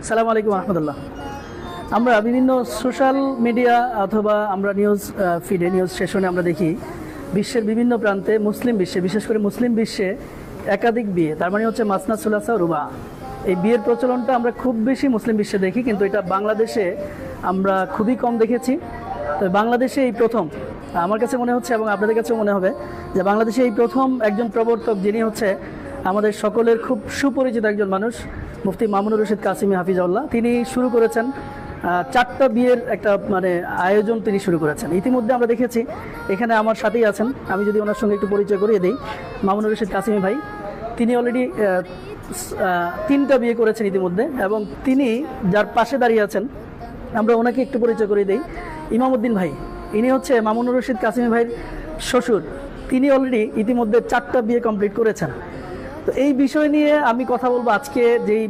সালাম আলাইকুম রহমতুল্লাহ। আমরা বিভিন্ন সোশ্যাল মিডিয়া অথবা আমরা নিউজ ফিডে নিউজ সেশনে আমরা দেখি বিশ্বের বিভিন্ন প্রান্তে মুসলিম বিশ্বে, বিশেষ করে মুসলিম বিশ্বে একাধিক বিয়ে, তার মানে হচ্ছে মাসনা সুলাসা রুবা। এই বিয়ের প্রচলনটা আমরা খুব বেশি মুসলিম বিশ্বে দেখি, কিন্তু এটা বাংলাদেশে আমরা খুবই কম দেখেছি। তো বাংলাদেশে এই প্রথম, আমার কাছে মনে হচ্ছে এবং আপনাদের কাছেও মনে হবে যে বাংলাদেশে এই প্রথম একজন প্রবর্তক, যিনি হচ্ছে আমাদের সকলের খুব সুপরিচিত একজন মানুষ, মুফতি মামুনুর রশিদ কাসিমি হাফিজাউল্লাহ। তিনি শুরু করেছেন 4টা বিয়ের একটা আয়োজন তিনি শুরু করেছেন। ইতিমধ্যে আমরা দেখেছি, এখানে আমার সাথেই আছেন, আমি যদি ওনার সঙ্গে একটু পরিচয় করিয়ে দিই। মামুনুর রশিদ কাসিমি ভাই, তিনি অলরেডি 3টা বিয়ে করেছেন ইতিমধ্যে, এবং তিনি যার পাশে দাঁড়িয়ে আছেন আমরা ওনাকে একটু পরিচয় করিয়ে দিই। ইমামউদ্দিন ভাই, ইনি হচ্ছে মামুনুর রশিদ কাসিমি ভাইয়ের শ্বশুর। তিনি অলরেডি ইতিমধ্যে 4টা বিয়ে কমপ্লিট করেছেন। তো এই বিষয় নিয়ে আমি কথা বলবো আজকে। যেই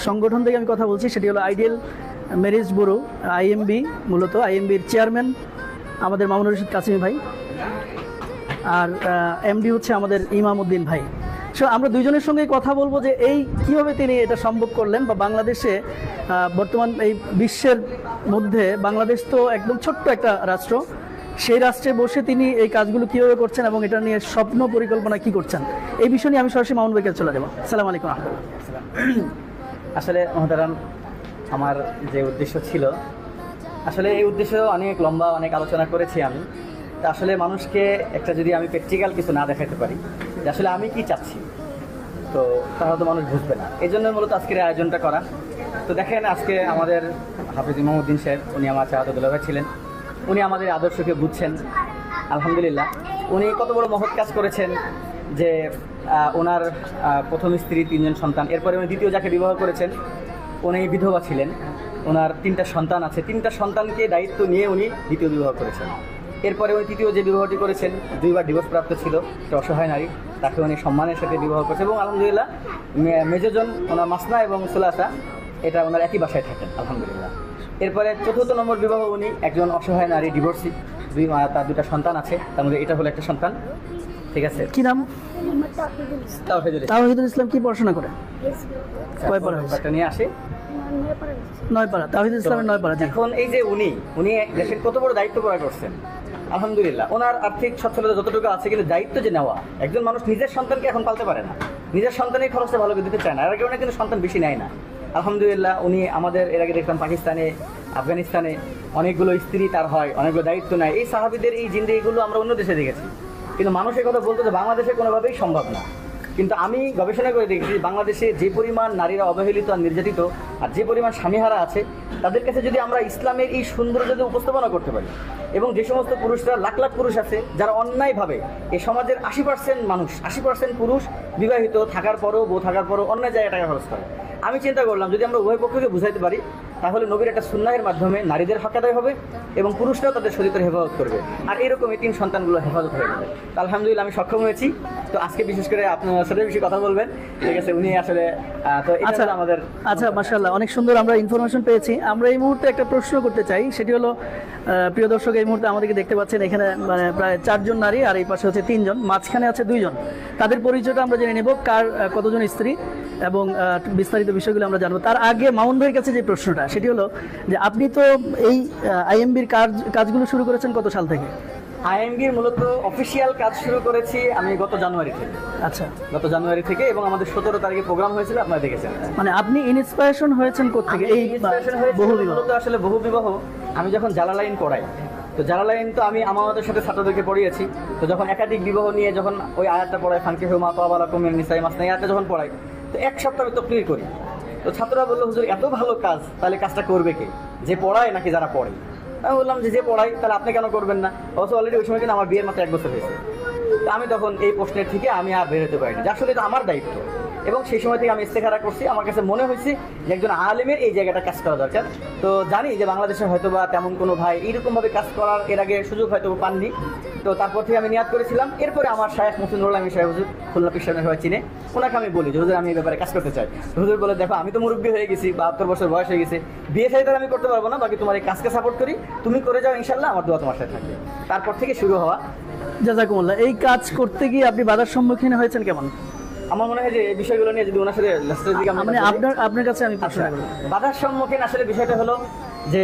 সংগঠন থেকে আমি কথা বলছি সেটি হলো আইডিয়াল ম্যারেজ ব্যুরো, আইএমবি। মূলত আইএমবির চেয়ারম্যান আমাদের মামুনুর রশিদ কাসিমি ভাই, আর এমডি হচ্ছে আমাদের ইমামউদ্দিন ভাই। সো আমরা দুইজনের সঙ্গেই কথা বলবো যে এই কীভাবে তিনি এটা সম্ভব করলেন, বা বাংলাদেশে বর্তমান এই বিশ্বের মধ্যে বাংলাদেশ তো একদম ছোট্ট একটা রাষ্ট্র, সেই রাষ্ট্রে বসে তিনি এই কাজগুলো কীভাবে করছেন এবং এটা নিয়ে স্বপ্ন পরিকল্পনা কী করছেন, এই বিষয় নিয়ে আমি সরাসরি মামুন ভাইকে চলে যাবো। আসসালামু আলাইকুম রহমতুল্লাহ। আসলে মহতারাম, আমার যে উদ্দেশ্য ছিল, আসলে এই উদ্দেশ্য অনেক লম্বা, অনেক আলোচনা করেছি আমি। তা আসলে মানুষকে একটা যদি আমি প্র্যাকটিক্যাল কিছু না দেখাতে পারি যে আসলে আমি কি চাচ্ছি, তো তাহলে তো মানুষ বুঝবে না। এই জন্য মূলত আজকের এই আয়োজনটা করা। তো দেখেন, আজকে আমাদের হাফিজ ইমামউদ্দিন সাহেব, উনি আমার চাহাদুল্লাহ ভাই ছিলেন, উনি আমাদের আদর্শকে বুঝছেন। আলহামদুলিল্লাহ, উনি কত বড় মহৎ কাজ করেছেন যে ওনার প্রথম স্ত্রী 3জন সন্তান, এরপরে উনি দ্বিতীয় যাকে বিবাহ করেছেন উনি বিধবা ছিলেন, ওনার 3টা সন্তান আছে, 3টা সন্তানকে দায়িত্ব নিয়ে উনি দ্বিতীয় বিবাহ করেছেন। এরপরে উনি তৃতীয় যে বিবাহটি করেছেন 2বার ডিভোর্স প্রাপ্ত ছিল, একটা অসহায় নারী, তাকে উনি সম্মানের সাথে বিবাহ করেছেন। এবং আলহামদুলিল্লাহ মেজরজন ওনার মাসনা এবং সুলাসা, এটা ওনার একই বাসায় থাকেন আলহামদুলিল্লাহ। এরপরে 4র্থ নম্বর বিবাহ উনি একজন অসহায় নারী, ডিভোর্সি, তার 2টা সন্তান আছে, তার মধ্যে এটা হলো একটা সন্তান। ঠিক আছে, কি নাম? তাওহিদুল ইসলাম। কি পড়াশোনা করে? কয় পড়া নিয়ে আসে? 9 পারা। তাওহিদুল ইসলামের 9 পারা। এখন এই যে উনি দেশের কত বড় দায়িত্ব পালন করছেন আলহামদুলিল্লাহ। ওনার আর্থিক সচ্ছলতা যতটুকু আছে, কিন্তু দায়িত্ব যে নেওয়া, একজন মানুষ নিজের সন্তানকে এখন পালতে পারে না, নিজের সন্তানের খরচটা ভালো করে দিতে চায় না, এর কারণে কিন্তু সন্তান বেশি নেয় না। আলহামদুলিল্লাহ, উনি আমাদের এর আগে দেখলাম পাকিস্তানে, আফগানিস্তানে অনেকগুলো স্ত্রী তার হয়, অনেকগুলো দায়িত্ব নেয়। এই সাহাবীদের এই জিন্দেগিগুলো আমরা অন্য দেশে দেখেছি, কিন্তু মানুষের কথা বলতে যে বাংলাদেশে কোনোভাবেই সম্ভব না। কিন্তু আমি গবেষণা করে দেখেছি, বাংলাদেশে যে পরিমাণ নারীরা অবহেলিত আর নির্যাতিত, আর যে পরিমাণ স্বামীহারা আছে, তাদের কাছে যদি আমরা ইসলামের এই সৌন্দর্য যদি উপস্থাপনা করতে পারি, এবং যে সমস্ত পুরুষরা, লাখ লাখ পুরুষ আছে যারা অন্যায়ভাবে এই সমাজের 80% মানুষ, 80% পুরুষ বিবাহিত থাকার পরও, বউ থাকার পরও অন্যায় জায়গায় টাকা খরচ করে। আমি চিন্তা করলাম যদি আমরা উভয় পক্ষকে বুঝাইতে পারি, তাহলে নবীর একটা সুন্নাহের মাধ্যমে নারীদের হক আদায় হবে এবং পুরুষরাও তাদের শরীরের হেফাজত করবে, আর এরকম এই 3 সন্তানগুলো হেফাজত হয়ে যাবে। তো আলহামদুলিল্লাহ আমি সক্ষম হয়েছি। তো আজকে বিশেষ করে আপনার সাথে বেশি কথা বলবেন, ঠিক আছে? উনি আসলে তো এটা আমাদের মাশাআল্লাহ, অনেক সুন্দর আমরা ইনফরমেশন পেয়েছি। আমরা এই মুহূর্তে একটা প্রশ্ন করতে চাই, সেটি হলো, প্রিয় দর্শক, এই মুহূর্তে আমাদেরকে দেখতে পাচ্ছেন, এখানে প্রায় 4 জন নারী, আর এই পাশে হচ্ছে 3 জন, মাঝখানে আছে 2 জন। তাদের পরিচয়টা আমরা জেনে নেব, কার কতজন স্ত্রী, এবং বিস্তারিত বিষয়গুলো আমরা জানবো। তার আগে মামুন ভাইয়ের কাছে যে প্রশ্নটা, সেটি হলো যে আপনি তো এই আইএমবির কাজগুলো শুরু করেছেন কত সাল থেকে? আইএমবির মূলত অফিসিয়াল কাজ শুরু করেছি আমি গত জানুয়ারি থেকে। আচ্ছা, গত জানুয়ারি থেকে, এবং আমাদের 17 তারিখে প্রোগ্রাম হয়েছিল, আপনারা দেখেছেন। মানে আপনি ইন্সপিরেশন হয়েছেন কোত্থেকে? এই বহু বিবাহ, আসলে বহু বিবাহ আমি যখন জালালাইন পড়াই, তো জালালাইন তো আমি আমাদের সাথে ছাত্রদেরকে পড়িয়েছি। তো যখন একাধিক বিবাহ নিয়ে যখন ওই আয়াতটা পড়াই, ফানকিহু মা তাবা লাকুম মিনান নিসাই মাসনা, এই আয়াতটা যখন পড়াই, তো 1 সপ্তাহ আমি তাকরীর করি। তো ছাত্ররা বললো, হুজুর এত ভালো কাজ, তাহলে কাজটা করবে কে? যে পড়ায় নাকি যারা পড়ে? আমি বললাম যে পড়াই, তাহলে আপনি কেন করবেন না? অবশ্য অলরেডি ওই সময় কিন্তু আমার বিয়ের মাত্র 1 বছর হয়েছে। তো আমি তখন এই প্রশ্নের থেকে আমি আর বের হতে পারিনি, যে আসলে এটা আমার দায়িত্ব। এবং সেই সময় থেকে আমি ইস্তেখারা করছি, আমার কাছে মনে হয়েছে যে একজন আলেমের এই জায়গাটা কাজ করা দরকার। তো জানি যে বাংলাদেশে হয়তো বা তেমন কোনো ভাই এইরকমভাবে কাজ করার এর আগে সুযোগ হয়তো পাননি। তো তারপর থেকে আমি নিয়াত করেছিলাম। এরপরে আমার শায়েখ মুফতিনুল আলমী সাহেব, হুজুর খুলনা পিসানের সবাই চিনে, ওনাকে আমি বলি যে হুজুর আমি এই ব্যাপারে কাজ করতে চাই। হুজুর বলে, দেখো আমি তো মুরব্বী হয়ে গেছি, 72 বছর বয়স হয়ে গেছে, বিয়ে সাথে আমি করতে পারবো না, বাকি তোমার এই কাজকে সাপোর্ট করি, তুমি করে যাও, ইনশাল্লাহ আমার দোয়া তোমার সাথে থাকবে। তারপর থেকে শুরু হওয়া। জাযাকুমুল্লাহ। এই কাজ করতে গিয়ে আপনি বাধার সম্মুখীন হয়েছেন কেমন? আমার মনে হয় যে এই বিষয়গুলো নিয়ে যদি ওনার সাথে লাস্টের দিকে আমরা মানে কথা বলি। আপনার কাছে আমি প্রশ্ন আচ্ছা, করব। বাধার সম্মুখীন আসলে বিষয়টা হলো যে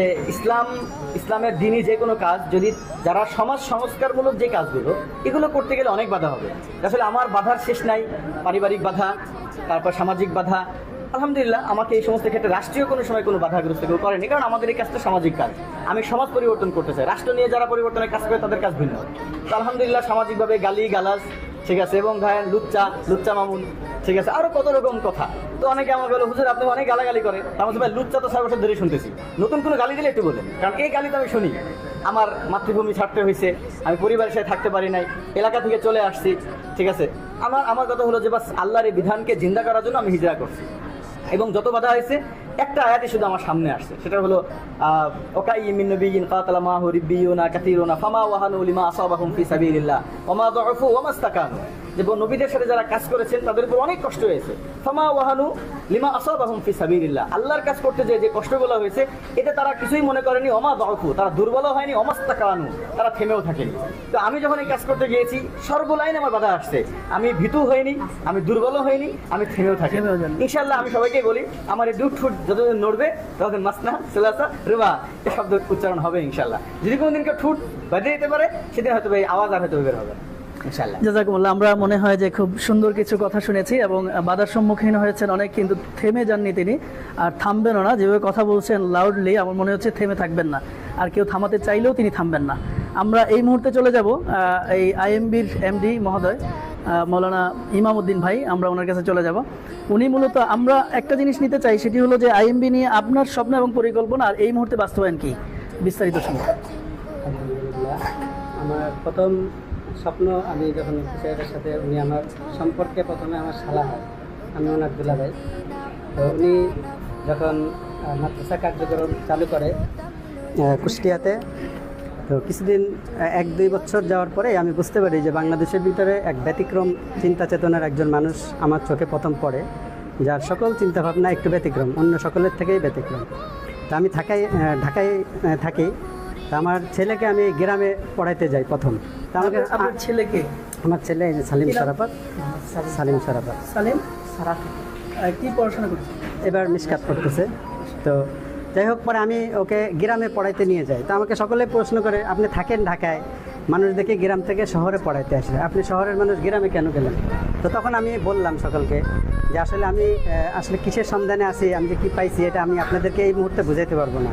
ইসলামের দিনই যে কোনো কাজ যদি যারা সমাজ সংস্কারমূলক যে কাজগুলো এগুলো করতে গেলে অনেক বাধা হবে। আসলে আমার বাধার শেষ নাই, পারিবারিক বাধা, তারপর সামাজিক বাধা। আলহামদুলিল্লাহ আমাকে এই সমস্ত ক্ষেত্রে রাষ্ট্রীয় কোনো সময় কোনো বাধাগ্রস্ত কেউ করেনি, কারণ আমাদের এই কাজটা সামাজিক কাজ। আমি সমাজ পরিবর্তন করতে চাই, রাষ্ট্র নিয়ে যারা পরিবর্তনের কাজ করে তাদের কাজ ভিন্ন। তো আলহামদুলিল্লাহ সামাজিকভাবে গালি গালাজ, ঠিক আছে, এবং ধরেন লুচ্চা মামুন, ঠিক আছে, আরো কত রকম কথা। তো অনেকে আমার বলে, হুজুর আপনি অনেক গালাগালি করে। আমার ভাই লুচ্চা তো 4 বছর ধরে শুনতেছি, নতুন কোনো গালি দিলে একটু বলেন, কারণ এই গালি তো আমি শুনি। আমার মাতৃভূমি ছাড়তে হয়েছে, আমি পরিবারের সাথে থাকতে পারি নাই, এলাকা থেকে চলে আসছি, ঠিক আছে। আমার কথা হলো যে বাস আল্লাহর এই বিধানকে জিন্দা করার জন্য আমি হিজরা করছি। এবং যত বাধা হয়েছে একটা আয়াতই শুধু আমার সামনে আসছে, সেটা হলো ওকাইয়্যিম মিন নাবিয়্যিন কাতালা মাহু রিব্বিয়ুনা কাসীরুনা ফামা ওয়াহানু লিমা আসাবাহুম ফি সাবিলিল্লাহ ওয়া মা দু'ফু ওয়া মাস্তাকানু। যে নবীদের সাথে যারা কাজ করেছেন তাদের উপর অনেক কষ্ট হয়েছে। ফামা ওয়াহানু লিমা আসাবাহুম ফি সাবিলিল্লাহ, আল্লাহর কাজ করতে যে কষ্টগুলো হয়েছে এতে তারা কিছুই মনে করেনি। ওয়া মা দু'ফু, তারা দুর্বল হয়নি। ওয়া মাস্তাকানু, তারা থেমেও থাকেনি। তো আমি যখন এই কাজ করতে গিয়েছি সর্বলাইনে আমার বাধা আসছে, আমি ভীতু হইনি, আমি দুর্বল হইনি, আমি থেমেও থাকি। ইনশাআল্লাহ আমি সবাইকে বলি আমার এই দুধ ঠুট যতদিন নড়বে ততদিন মাসনা সেলাসা রুবা এই শব্দ উচ্চারণ হবে ইনশাআল্লাহ। যদি কোনোদিন কেউ ঠুট বাজে যেতে পারে সেদিন হয়তো এই আওয়াজ আর হয়তো বের হবে ইনশাআল্লাহ। জাযাকুমুল্লাহ। আমরা মনে হয় যে খুব সুন্দর কিছু কথা শুনেছি এবং বাধার সম্মুখীন হয়েছেন অনেক, কিন্তু থেমে যাননি তিনি, আর থামবেনও না। যেভাবে কথা বলছেন লাউডলি, আমার মনে হচ্ছে থেমে থাকবেন না, আর কেউ থামাতে চাইলেও তিনি থামবেন না। আমরা এই মুহূর্তে চলে যাব এই আইএমবির এমডি মহোদয় মৌলানা ইমামউদ্দিন ভাই, আমরা ওনার কাছে চলে যাব। উনি মূলত, আমরা একটা জিনিস নিতে চাই, সেটি হলো যে আইএমবি নিয়ে আপনার স্বপ্ন এবং পরিকল্পনা আর এই মুহূর্তে বাস্তবায়ন কি, বিস্তারিত শুনুন। আলহামদুলিল্লাহ, আমার প্রথম স্বপ্ন, আমি যখন সাহেবের সাথে, উনি আমার সম্পর্কে প্রথমে আমার শালা হয়, আমি ওনার দুলা ভাই। তো উনি যখন মাদ্রাসা কার্যক্রম চালু করে কুষ্টিয়াতে, তো কিছুদিন 1-2 বছর যাওয়ার পরে আমি বুঝতে পারি যে বাংলাদেশের ভিতরে এক ব্যতিক্রম চিন্তা চেতনার একজন মানুষ আমার চোখে প্রথম পড়ে, যার সকল চিন্তাভাবনা একটু ব্যতিক্রম, অন্য সকলের থেকেই ব্যতিক্রম। তো আমি ঢাকায় থাকি। তো আমার ছেলেকে আমি গ্রামে পড়াইতে যাই প্রথম। তো আমাকে আপনার ছেলেকে? আমার ছেলে সালিম সারাফাত। সালিম সারাফাত কি পড়াশোনা করছে? এবার মিশকাত করতেছে। তো যাই হোক, পরে আমি ওকে গ্রামে পড়াইতে নিয়ে যাই। তো আমাকে সকলে প্রশ্ন করে, আপনি থাকেন ঢাকায়, মানুষ দেখে গ্রাম থেকে শহরে পড়াইতে আসে, আপনি শহরের মানুষ গ্রামে কেন গেলেন? তো তখন আমি বললাম সকলকে যে আসলে আমি আসলে কিসের সন্ধানে আছি, আমি যে কী পাইছি এটা আমি আপনাদেরকে এই মুহূর্তে বুঝাইতে পারবো না।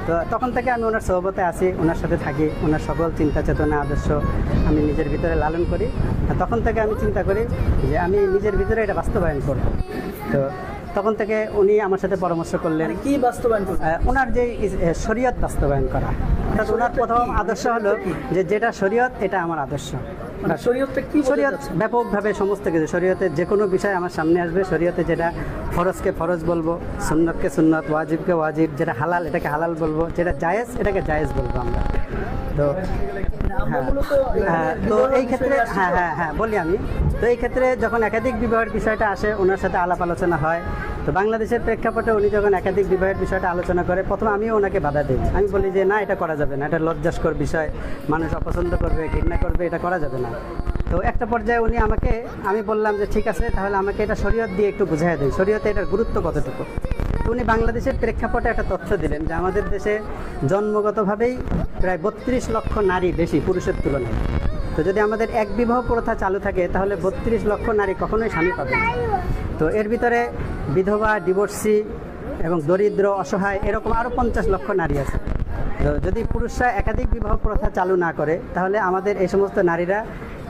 তো তখন থেকে আমি ওনার সহবতে আসি, ওনার সাথে থাকি, ওনার সকল চিন্তা চেতনা আদর্শ আমি নিজের ভিতরে লালন করি। আর তখন থেকে আমি চিন্তা করি যে আমি নিজের ভিতরে এটা বাস্তবায়ন করব। তো তখন থেকে উনি আমার সাথে পরামর্শ করলেন কি বাস্তবায়ন করবেন? ওনার যে শরীয়ত বাস্তবায়ন করা, অর্থাৎ ওনার প্রথম আদর্শ হলো যে যেটা শরীয়ত এটা আমার আদর্শ। মানে শরীয়তটা কি? শরীয়ত ব্যাপকভাবে সমস্ত কিছু, শরীয়তের যে কোনো বিষয় আমার সামনে আসবে, শরীয়তে যেটা ফরজকে ফরজ বলবো, সুন্নতকে সুন্নত, ওয়াজিবকে ওয়াজিব, যেটা হালাল এটাকে হালাল বলবো, যেটা জায়েজ এটাকে জায়েজ বলবো আমরা। তো তো এই ক্ষেত্রে হ্যাঁ বলি আমি। তো এই ক্ষেত্রে যখন একাধিক বিবাহের বিষয়টা আসে, ওনার সাথে আলাপ আলোচনা হয়। তো বাংলাদেশের প্রেক্ষাপটে উনি যখন একাধিক বিবাহের বিষয়টা আলোচনা করে, প্রথমে আমিও ওনাকে বাধা দিই। আমি বলি যে না, এটা করা যাবে না, এটা লজ্জাস্কর বিষয়, মানুষ অপছন্দ করবে, ঘৃণা করবে, এটা করা যাবে না। তো একটা পর্যায়ে উনি আমি বললাম যে ঠিক আছে, তাহলে আমাকে এটা শরীয়ত দিয়ে একটু বুঝাই দিই, শরীয়তে এটার গুরুত্ব কতটুকু। তো উনি বাংলাদেশের প্রেক্ষাপটে একটা তথ্য দিলেন যে আমাদের দেশে জন্মগতভাবেই প্রায় 32 লক্ষ নারী বেশি পুরুষের তুলনায়। তো যদি আমাদের এক বিবাহ প্রথা চালু থাকে তাহলে 32 লক্ষ নারী কখনোই স্বামী পাবে না। তো এর ভিতরে বিধবা, ডিভোর্সি এবং দরিদ্র, অসহায় এরকম আরও 50 লক্ষ নারী আছে। তো যদি পুরুষরা একাধিক বিবাহ প্রথা চালু না করে তাহলে আমাদের এই সমস্ত নারীরা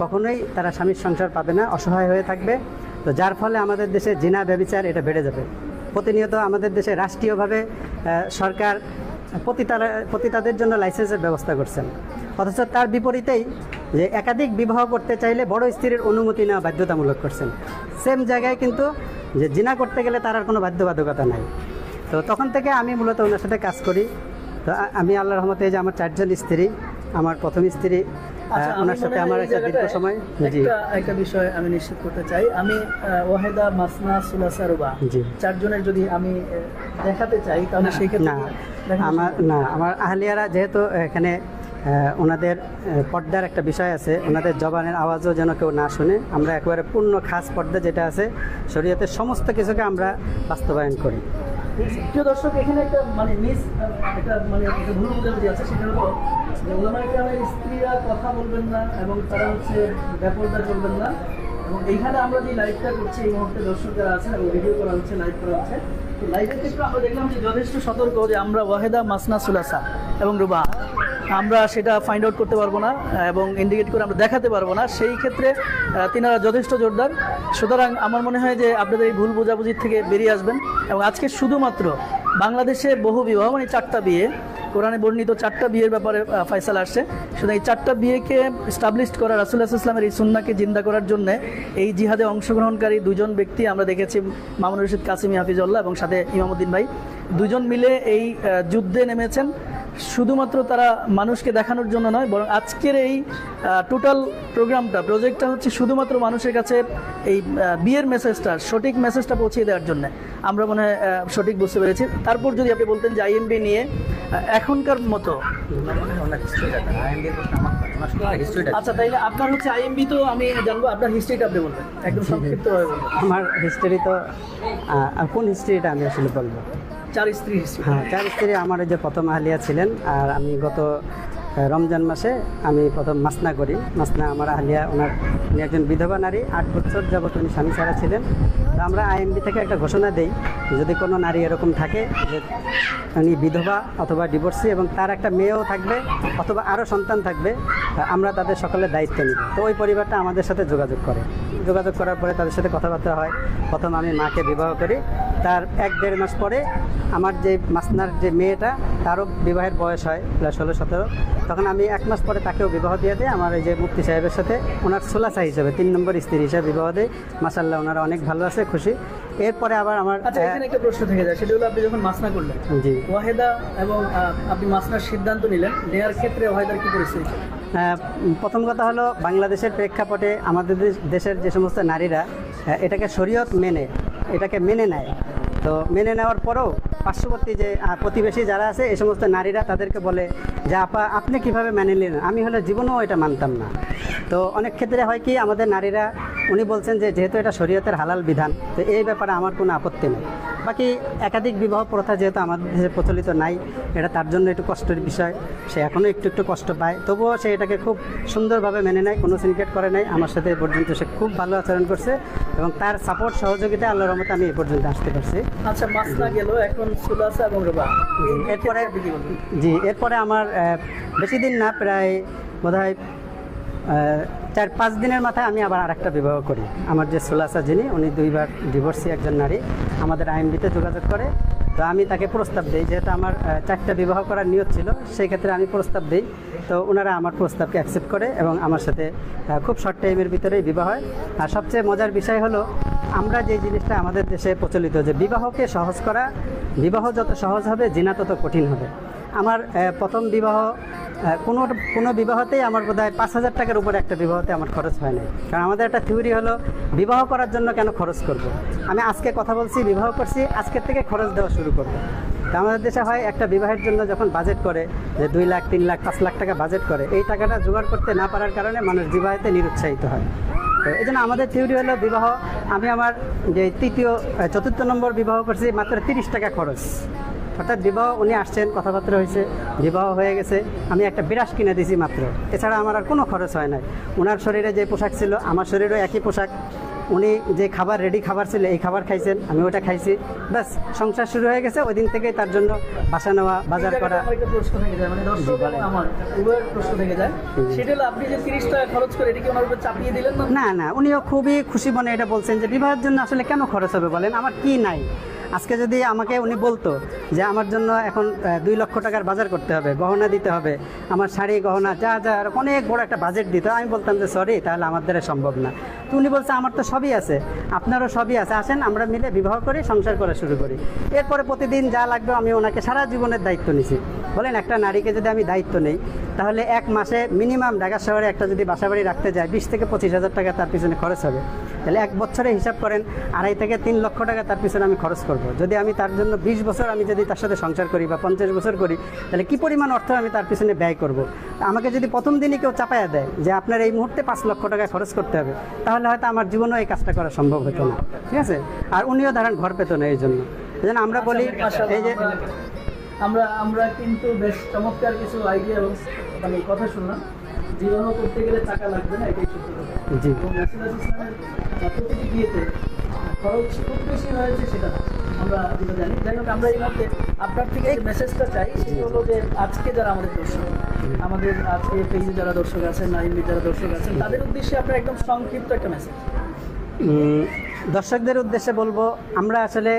কখনোই তারা স্বামীর সংসার পাবে না, অসহায় হয়ে থাকবে। তো যার ফলে আমাদের দেশে জিনা ব্যভিচার এটা বেড়ে যাবে। প্রতিনিয়ত আমাদের দেশে রাষ্ট্রীয়ভাবে সরকার পতিতাদের জন্য লাইসেন্সের ব্যবস্থা করছেন, অথচ তার বিপরীতেই যে একাধিক বিবাহ করতে চাইলে বড় স্ত্রীর অনুমতি নেওয়া বাধ্যতামূলক করছেন। সেম জায়গায় কিন্তু যে জিনা করতে গেলে তার আর কোনো বাধ্যবাধকতা নাই। তো তখন থেকে আমি মূলত ওনার সাথে কাজ করি। তো আমি আল্লাহর রহমতে যে আমার 4 জন স্ত্রী, আমার প্রথম স্ত্রী, ওনার সাথে আমার একটা দীর্ঘ সময়। একটা বিষয় আমি নিশ্চিত করতে চাই, আমি ওয়াহেদা, মাসনা, সুলাসা, রুবা 4 জনের যদি আমি দেখাতে চাই তাহলে সেই ক্ষেত্রে আমার আহলিয়ারা যেহেতু এখানে ওনাদের পর্দার একটা বিষয় আছে, ওনাদের জবানের আওয়াজও যেন কেউ না শুনে। আমরা একেবারে পূর্ণ খাস পর্দা যেটা আছে শরীয়তের সমস্ত কিছুকে আমরা বাস্তবায়ন করি। প্রিয় দর্শক, এখানে একটা একটা ভুল বোঝাবুঝি আছে। সেটা হলো যে ওলামায়ে কেরামের স্ত্রীরা কথা বলবেন না এবং তারা হচ্ছে বেপরদা চলবেন না। এবং এইখানে আমরা যে লাইভটা করছি এই মুহূর্তে দর্শক যারা আছেন এবং ভিডিও করা হচ্ছে, লাইভ করা হচ্ছে, তো লাইভের ক্ষেত্রে আমরা দেখলাম যে যথেষ্ট সতর্ক যে আমরা ওয়াহেদা, মাসনা, সুলাসা এবং রুবা আমরা সেটা ফাইন্ড আউট করতে পারবো না এবং ইন্ডিকেট করে আমরা দেখাতে পারবো না। সেই ক্ষেত্রে তিনারা যথেষ্ট জোরদার। সুতরাং আমার মনে হয় যে আপনাদের এই ভুল বোঝাবুঝির থেকে বেরিয়ে আসবেন। এবং আজকে শুধুমাত্র বাংলাদেশে বহু বিবাহ, মানে 4টা বিয়ে, কোরআনে বর্ণিত 4টা বিয়ের ব্যাপারে ফয়সালা আসছে। সুতরাং এই 4টা বিয়েকে স্টাবলিশ করা, রাসূলুল্লাহ সাল্লাল্লাহু আলাইহি ওয়াসাল্লামের এই সুন্নাহকে জিন্দা করার জন্য এই জিহাদে অংশগ্রহণকারী 2জন ব্যক্তি আমরা দেখেছি, মামুনুর রশিদ কাসিমি হাফিজুল্লাহ এবং সাথে ইমামউদ্দিন ভাই, 2জন মিলে এই যুদ্ধে নেমেছেন। শুধুমাত্র তারা মানুষকে দেখানোর জন্য নয়, বরং আজকের এই টোটাল প্রজেক্টটা হচ্ছে শুধুমাত্র মানুষের কাছে এই বিয়ের মেসেজটা, সঠিক মেসেজটা পৌঁছে দেওয়ার জন্য। আমরা মনে হয় সঠিক বুঝতে পেরেছি। তারপর যদি আপনি বলতেন যে আইএমবি নিয়ে এখনকার মতো, আচ্ছা তাইলে আপনার হচ্ছে আইএমবি, তো আমি জানবো আপনার হিস্ট্রিটা আপনি বলবেন একদম সংক্ষিপ্তভাবে বলবেন। আমার হিস্ট্রি তো কোন হিস্ট্রিটা আমি আসলে বলবো? 4 স্ত্রী হিস্ট্রি। হ্যাঁ, 4 স্ত্রী। আমার ওই যে প্রথম আহলিয়া ছিলেন, আর আমি গত রমজান মাসে আমি প্রথম মাসনা করি। মাসনা আমার আহলিয়া, উনি একজন বিধবা নারী, 8 বছর যাবত উনি স্বামী ছাড়া ছিলেন। তো আমরা আইএমবি থেকে একটা ঘোষণা দেই, যদি কোনো নারী এরকম থাকে যে উনি বিধবা অথবা ডিভোর্সি এবং তার একটা মেয়েও থাকবে অথবা আরও সন্তান থাকবে, আমরা তাদের সকলের দায়িত্ব নিই। তো ওই পরিবারটা আমাদের সাথে যোগাযোগ করার পরে তাদের সাথে কথাবার্তা হয়। প্রথম আমি মাকে বিবাহ করি, তার 1-1.5 মাস পরে আমার যে মাসনার যে মেয়েটা, তারও বিবাহের বয়স হয় প্রায় 16-17। তখন আমি 1 মাস পরে তাকেও বিবাহ দিয়ে দিই আমার এই যে মুফতি সাহেবের সাথে, ওনার সুলাসা হিসেবে 3 নম্বর স্ত্রী হিসেবে বিবাহ দিই। মাশাআল্লাহ, ওনারা অনেক ভালো আছে, খুশি। এরপরে আবার আমার এখানে একটা প্রশ্ন থেকে যায়, সেটা হলো আপনি যখন মাসনা করলেন জি ওয়াহেদা এবং আপনি মাসনার সিদ্ধান্ত নিলেন, নেওয়ার ক্ষেত্রে ওয়াহেদার কি পরিস্থিতি? প্রথম কথা হলো, বাংলাদেশের প্রেক্ষাপটে আমাদের দেশের যে সমস্ত নারীরা এটাকে শরীয়ত এটাকে মেনে নেয়, তো মেনে নেওয়ার পরেও পার্শ্ববর্তী যে প্রতিবেশী যারা আছে এই সমস্ত নারীরা তাদেরকে বলে যে আপা আপনি কীভাবে মেনে নিলেন, আমি হলে জীবনেও এটা মানতাম না। তো অনেক ক্ষেত্রে হয় কি, আমাদের নারীরা, উনি বলছেন যে যেহেতু এটা শরীয়তের হালাল বিধান, তো এই ব্যাপারে আমার কোনো আপত্তি নেই। বাকি একাধিক বিবাহ প্রথা যেহেতু আমাদের দেশে প্রচলিত নাই, এটা তার জন্য একটু কষ্টের বিষয়। সে এখনও একটু কষ্ট পায়, তবুও সে এটাকে খুব সুন্দরভাবে মেনে নেয়, কোনো সিনক্রেট করে নাই। আমার সাথে এ পর্যন্ত সে খুব ভালো আচরণ করছে এবং তার সাপোর্ট সহযোগিতা আল্লাহর রহমতে আমি এ পর্যন্ত আসতে পারছি। আচ্ছা, মাসনা গেল, এখন সুলাসা এবং রুবা। এরপরে আমার বেশি দিন না, প্রায় বোধহয় 4-5 দিনের মাথায় আমি আবার আরেকটা বিবাহ করি। আমার যে সুলাসা যিনি, উনি 2বার ডিভোর্সি একজন নারী, আমাদের আইএমবিতে যোগাযোগ করে। তো আমি তাকে প্রস্তাব দিই, যেহেতু আমার 4টা বিবাহ করার নিয়ত ছিল, সেই ক্ষেত্রে আমি প্রস্তাব দিই। তো ওনারা আমার প্রস্তাবকে অ্যাকসেপ্ট করে এবং আমার সাথে খুব শর্ট টাইমের ভিতরেই বিবাহ হয়। আর সবচেয়ে মজার বিষয় হলো, আমরা যে জিনিসটা আমাদের দেশে প্রচলিত যে বিবাহকে সহজ করা, বিবাহ যত সহজ হবে জিনা তত কঠিন হবে। আমার প্রথম বিবাহ কোনো বিবাহতেই আমার বোধহয় 5,000 টাকার উপরে একটা বিবাহতে আমার খরচ হয় নাই। কারণ আমাদের একটা থিওরি হলো, বিবাহ করার জন্য কেন খরচ করব। আমি আজকে কথা বলছি, বিবাহ করছি, আজকের থেকে খরচ দেওয়া শুরু করবো। তো আমাদের দেশে হয়, একটা বিবাহের জন্য যখন বাজেট করে যে 2 লাখ, 3 লাখ, 5 লাখ টাকা বাজেট করে, এই টাকাটা জোগাড় করতে না পারার কারণে মানুষ বিবাহেতে নিরুৎসাহিত হয়। তো এই জন্য আমাদের থিওরি হলো, বিবাহ, আমি আমার যে 4th নম্বর বিবাহ করছি, মাত্র 30 টাকা খরচ। অর্থাৎ বিবাহ, উনি আসছেন, কথাবার্তা হয়েছে, বিবাহ হয়ে গেছে, আমি একটা বিরাস কিনে দিয়েছি মাত্র। এছাড়া আমার আর কোনো খরচ হয় নাই। ওনার শরীরে যে পোশাক ছিল, আমার শরীরেও একই পোশাক। উনি যে রেডি খাবার ছিল, এই খাবার খাইছেন, আমি ওটা খাইছি, ব্যাস সংসার শুরু হয়ে গেছে। ওই দিন থেকেই তার জন্য বাসা নেওয়া, বাজার করা। প্রশ্ন থেকে যায়, মানে দর্শক আমার উভয়ের প্রশ্ন থেকে যায়, সেটা হলো আপনি যে 30 টাকা খরচ করে এটাকে ওনার উপর চাপিয়ে দিলেন না? না, উনিও খুবই খুশি মনে এটা বলছেন যে বিবাহের জন্য আসলে কেন খরচ হবে বলেন, আমার কি নাই। আজকে যদি আমাকে উনি বলতো যে আমার জন্য এখন 2 লক্ষ টাকার বাজার করতে হবে, গহনা দিতে হবে, আমার শাড়ি গহনা যা অনেক বড় একটা বাজেট দিত, আমি বলতাম যে সরি, তাহলে আমার দ্বারা সম্ভব না। তো উনি বলছে আমার তো সবই আছে, আপনারও সবই আছে, আসেন আমরা মিলে বিবাহ করি, সংসার করা শুরু করি। এরপরে প্রতিদিন যা লাগবে আমি ওনাকে সারা জীবনের দায়িত্ব নিছি। বলেন, একটা নারীকে যদি আমি দায়িত্ব নেই, তাহলে 1 মাসে মিনিমাম ঢাকা শহরে একটা যদি বাসাবাড়ি রাখতে যায় 20 থেকে 25 হাজার টাকা তার পিছনে খরচ হবে। তাহলে 1 বছরে হিসাব করেন 2.5 থেকে 3 লক্ষ টাকা তার পিছনে আমি খরচ করব। যদি আমি তার জন্য 20 বছর আমি যদি তার সাথে সংসার করি বা 50 বছর করি, তাহলে কি পরিমাণ অর্থ আমি তার পিছনে ব্যয় করব। আমাকে যদি প্রথম দিনই কেউ চাপায়া দেয় যে আপনার এই মুহূর্তে 5 লক্ষ টাকা খরচ করতে হবে, তাহলে হয়তো আমার জীবনেও এই কাজটা করা সম্ভব হতো না। ঠিক আছে, আর উনিও ধরেন ঘর পেত না এই জন্য আমরা বলি এই যে আমরা কিন্তু বেশ চমৎকার কিছু আইডিয়া এবং মানে কথা শুনলাম। বিবাহ করতে গেলে টাকা লাগবে না, এটাই সত্যি কথা। জি। এবং রাসূলুল্লাহ সাল্লাল্লাহু আলাইহি ওয়াসাল্লামের প্রতিটি বিয়েতে খরচ খুব বেশি হয়েছে সেটা না, আমরা যেটা জানি। যাই হোক, আমরা এই মুহূর্তে আপনার থেকে এই মেসেজটা চাই, সেটি হলো যে আজকে যারা আমাদের দর্শক, আমাদের আজকে পেজে যারা দর্শক আছেন, নাইনবি যারা দর্শক আছেন, তাদের উদ্দেশ্যে আপনার একদম সংক্ষিপ্ত একটা মেসেজ। দর্শকদের উদ্দেশ্যে বলবো, আমরা আসলে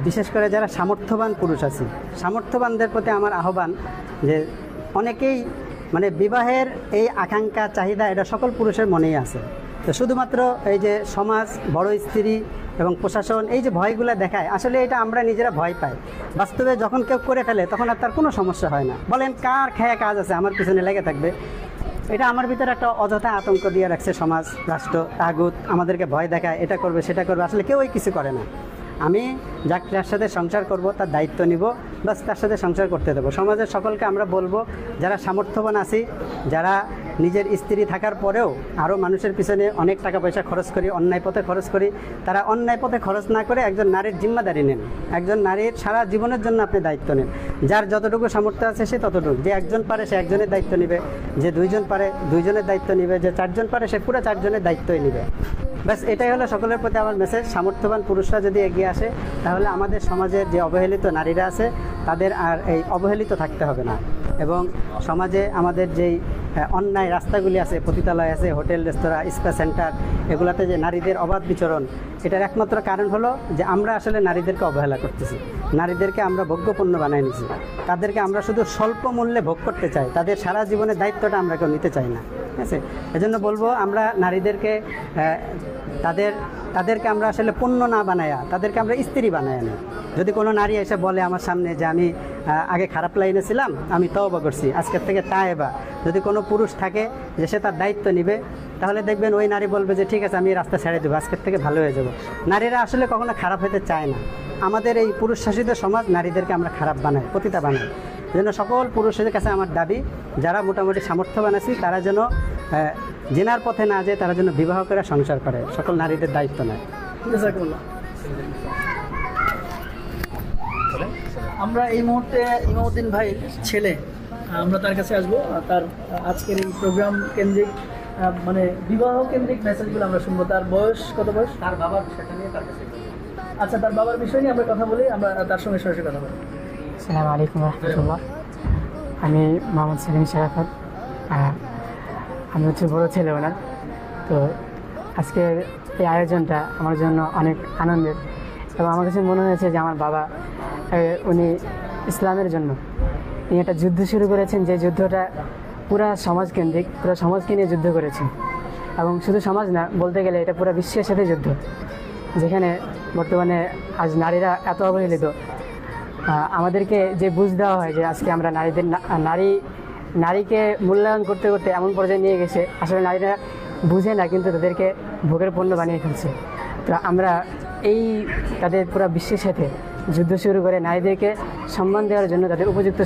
বিশেষ করে যারা সামর্থ্যবান পুরুষ আছি, সামর্থ্যবানদের প্রতি আমার আহ্বান যে অনেকেই মানে বিবাহের এই আকাঙ্ক্ষা চাহিদা এটা সকল পুরুষের মনেই আছে। তো শুধুমাত্র এই যে সমাজ, বড় স্ত্রী এবং প্রশাসন এই যে ভয়গুলো দেখায়, আসলে এটা আমরা নিজেরা ভয় পাই। বাস্তবে যখন কেউ করে ফেলে তখন আর তার কোনো সমস্যা হয় না। বলেন কার খেয়া কাজ আছে আমার পিছনে লেগে থাকবে, এটা আমার ভিতরে একটা অযথা আতঙ্ক দিয়ে রাখছে সমাজ, রাষ্ট্র, তাগুত আমাদেরকে ভয় দেখায়, এটা করবে সেটা করবে, আসলে কেউই কিছু করে না। আমি যার সাথে সংসার করব তার দায়িত্ব নিব, বাস তার সাথে সংসার করতে দেবো। সমাজের সকলকে আমরা বলবো, যারা সামর্থ্যবান আছি, যারা নিজের স্ত্রী থাকার পরেও আরও মানুষের পিছনে অনেক টাকা পয়সা খরচ করি, অন্যায় পথে খরচ করি, তারা অন্যায় পথে খরচ না করে একজন নারীর জিম্মাদারি নেন। একজন নারীর সারা জীবনের জন্য আপনি দায়িত্ব নেন। যার যতটুকু সামর্থ্য আছে সে ততটুকু, যে একজন পারে সে একজনের দায়িত্ব নেবে, যে 2 জন পারে 2 জনের দায়িত্ব নেবে, যে 4 জন পারে সে পুরো 4 জনের দায়িত্বই নেবে। ব্যাস এটাই হলো সকলের প্রতি আমার মেসেজ। সামর্থ্যবান পুরুষরা যদি এগিয়ে আসে, তাহলে আমাদের সমাজের যে অবহেলিত নারীরা আছে তাদের আর এই অবহেলিত থাকতে হবে না। এবং সমাজে আমাদের যেই অন্যায় রাস্তাগুলি আছে, পতিতালয় আছে, হোটেল, রেস্তোরাঁ, স্পা সেন্টার, এগুলাতে যে নারীদের অবাধ বিচরণ, এটার একমাত্র কারণ হলো যে আমরা আসলে নারীদেরকে অবহেলা করতেছি। নারীদেরকে আমরা ভোগ্যপণ্য বানাই নিছি, তাদেরকে আমরা শুধু স্বল্প মূল্যে ভোগ করতে চাই, তাদের সারা জীবনের দায়িত্বটা আমরা কেউ নিতে চাই না। ঠিক আছে, এজন্য বলবো আমরা নারীদেরকে তাদেরকে আমরা আসলে পণ্য না বানায়া তাদেরকে আমরা স্ত্রী বানায় নিই। যদি কোনো নারী এসে বলে আমার সামনে যে আমি আগে খারাপ লাইনে ছিলাম, আমি তওবা করছি, আজকের থেকে তায়েবা, যদি কোনো পুরুষ থাকে যে সে তার দায়িত্ব নিবে, তাহলে দেখবেন ওই নারী বলবে যে ঠিক আছে আমি রাস্তা ছেড়ে দেবো, আজকের থেকে ভালো হয়ে যাব। নারীরা আসলে কখনো খারাপ হতে চায় না। আমাদের এই পুরুষ শাসিত সমাজ নারীদেরকে আমরা খারাপ বানাই, পতিতা বানাই। যেন সকল পুরুষের কাছে আমার দাবি, যারা মোটামুটি সামর্থ্যবান আছি তারা যেন জেনার পথে না যায়, তারা যেন বিবাহ করে সংসার করে, সকল নারীদের দায়িত্ব নেয়। আমরা এই মুহূর্তে ইমামউদ্দিন ভাই ছেলে, আমরা তার কাছে আসবো। তার আজকের এই প্রোগ্রাম কেন্দ্রিক মানে বিবাহ কেন্দ্রিক মেসেজগুলো আমরা শুনবো। তার বয়স কত? বয়স তার বাবার বিষয়টা নিয়ে তার কাছে। আচ্ছা, তার বাবার বিষয় নিয়ে আমরা কথা বলি, আমরা তার সঙ্গে সরাসরি কথা বলি। আসসালামু আলাইকুম রহমতুল্লাহ। আমি মোহাম্মদ সেলিম শেরাফত, আমি হচ্ছে বড় ছেলে ওনার। তো আজকের এই আয়োজনটা আমার জন্য অনেক আনন্দের, এবং আমার কাছে মনে হয়েছে যে আমার বাবা উনি ইসলামের জন্য তিনি একটা যুদ্ধ শুরু করেছেন, যে যুদ্ধটা পুরা সমাজকেন্দ্রিক, পুরো সমাজকে নিয়ে যুদ্ধ করেছেন। এবং শুধু সমাজ না, বলতে গেলে এটা পুরো বিশ্বের সাথে যুদ্ধ, যেখানে বর্তমানে আজ নারীরা এত অবহেলিত। আমাদেরকে যে বুঝ দেওয়া হয় যে আজকে আমরা নারীকে মূল্যায়ন করতে করতে এমন পর্যায়ে নিয়ে গেছে, আসলে নারীরা বুঝে না, কিন্তু তাদেরকে ভোগের পণ্য বানিয়ে ফেলছে। তো আমরা তাদের পুরো বিশ্বের সাথে যুদ্ধ শুরু করে নারীদেরকে সম্মান দেওয়ার জন্য, তাদের উপযুক্ত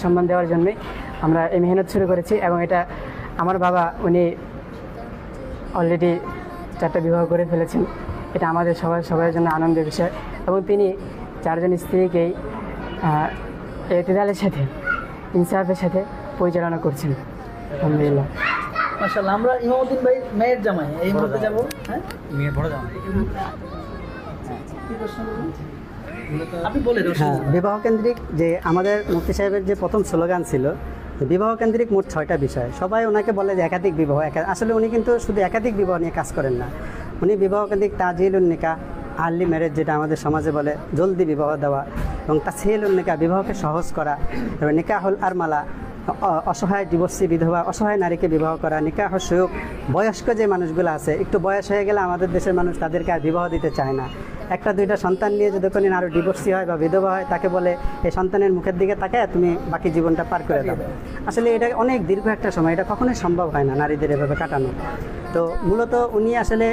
সম্মান দেওয়ার জন্যই আমরা এই মেহনত শুরু করেছি। এবং এটা আমার বাবা উনি অলরেডি 4টা বিবাহ করে ফেলেছেন। এটা আমাদের সবার জন্য আনন্দের বিষয়। এবং তিনি 4 জন স্ত্রীকেই এতেদালের সাথে, ইনসাফের সাথে পরিচালনা করছেন, আলহামদুলিল্লাহ। মাশাআল্লাহ। আমরা ইমামউদ্দিন ভাই মেয়ের জামাই, এই মুহূর্তে যাবো। হ্যাঁ, মেয়ে বড় জামাই। কি প্রশ্ন করবেন? আপনি বলে দেন। হ্যাঁ, বিবাহ কেন্দ্রিক যে আমাদের মুফতি সাহেবের যে প্রথম স্লোগান ছিল, বিবাহ কেন্দ্রিক মোট 6টা বিষয়। সবাই ওনাকে বলে যে একাধিক বিবাহ। আসলে উনি কিন্তু শুধু একাধিক বিবাহ নিয়ে কাজ করেন না, উনি বিবাহ কেন্দ্রিক তাজিলুন নিকাহ, আর্লি ম্যারেজ যেটা আমাদের সমাজে বলে, জলদি বিবাহ দেওয়া, এবং তাসহিলুন নিকাহ বিবাহকে সহজ করা, এবং নিকাহুল আরমালা অসহায় ডিভোর্সি বিধবা অসহায় নারীকে বিবাহ করা, নিকাহ সুয়োগ বয়স্ক যে মানুষগুলো আছে, একটু বয়স হয়ে গেলে আমাদের দেশের মানুষ তাদেরকে আর বিবাহ দিতে চায় না। 1-2টা সন্তান নিয়ে যদি কোনো আরও ডিভোর্সি হয় বা বিধবা হয়, তাকে বলে এই সন্তানের মুখের দিকে তাকায় তুমি বাকি জীবনটা পার করে দাও। আসলে এটা অনেক দীর্ঘ একটা সময়, এটা কখনোই সম্ভব হয় না নারীদের এভাবে কাটানো। তো মূলত উনি আসলে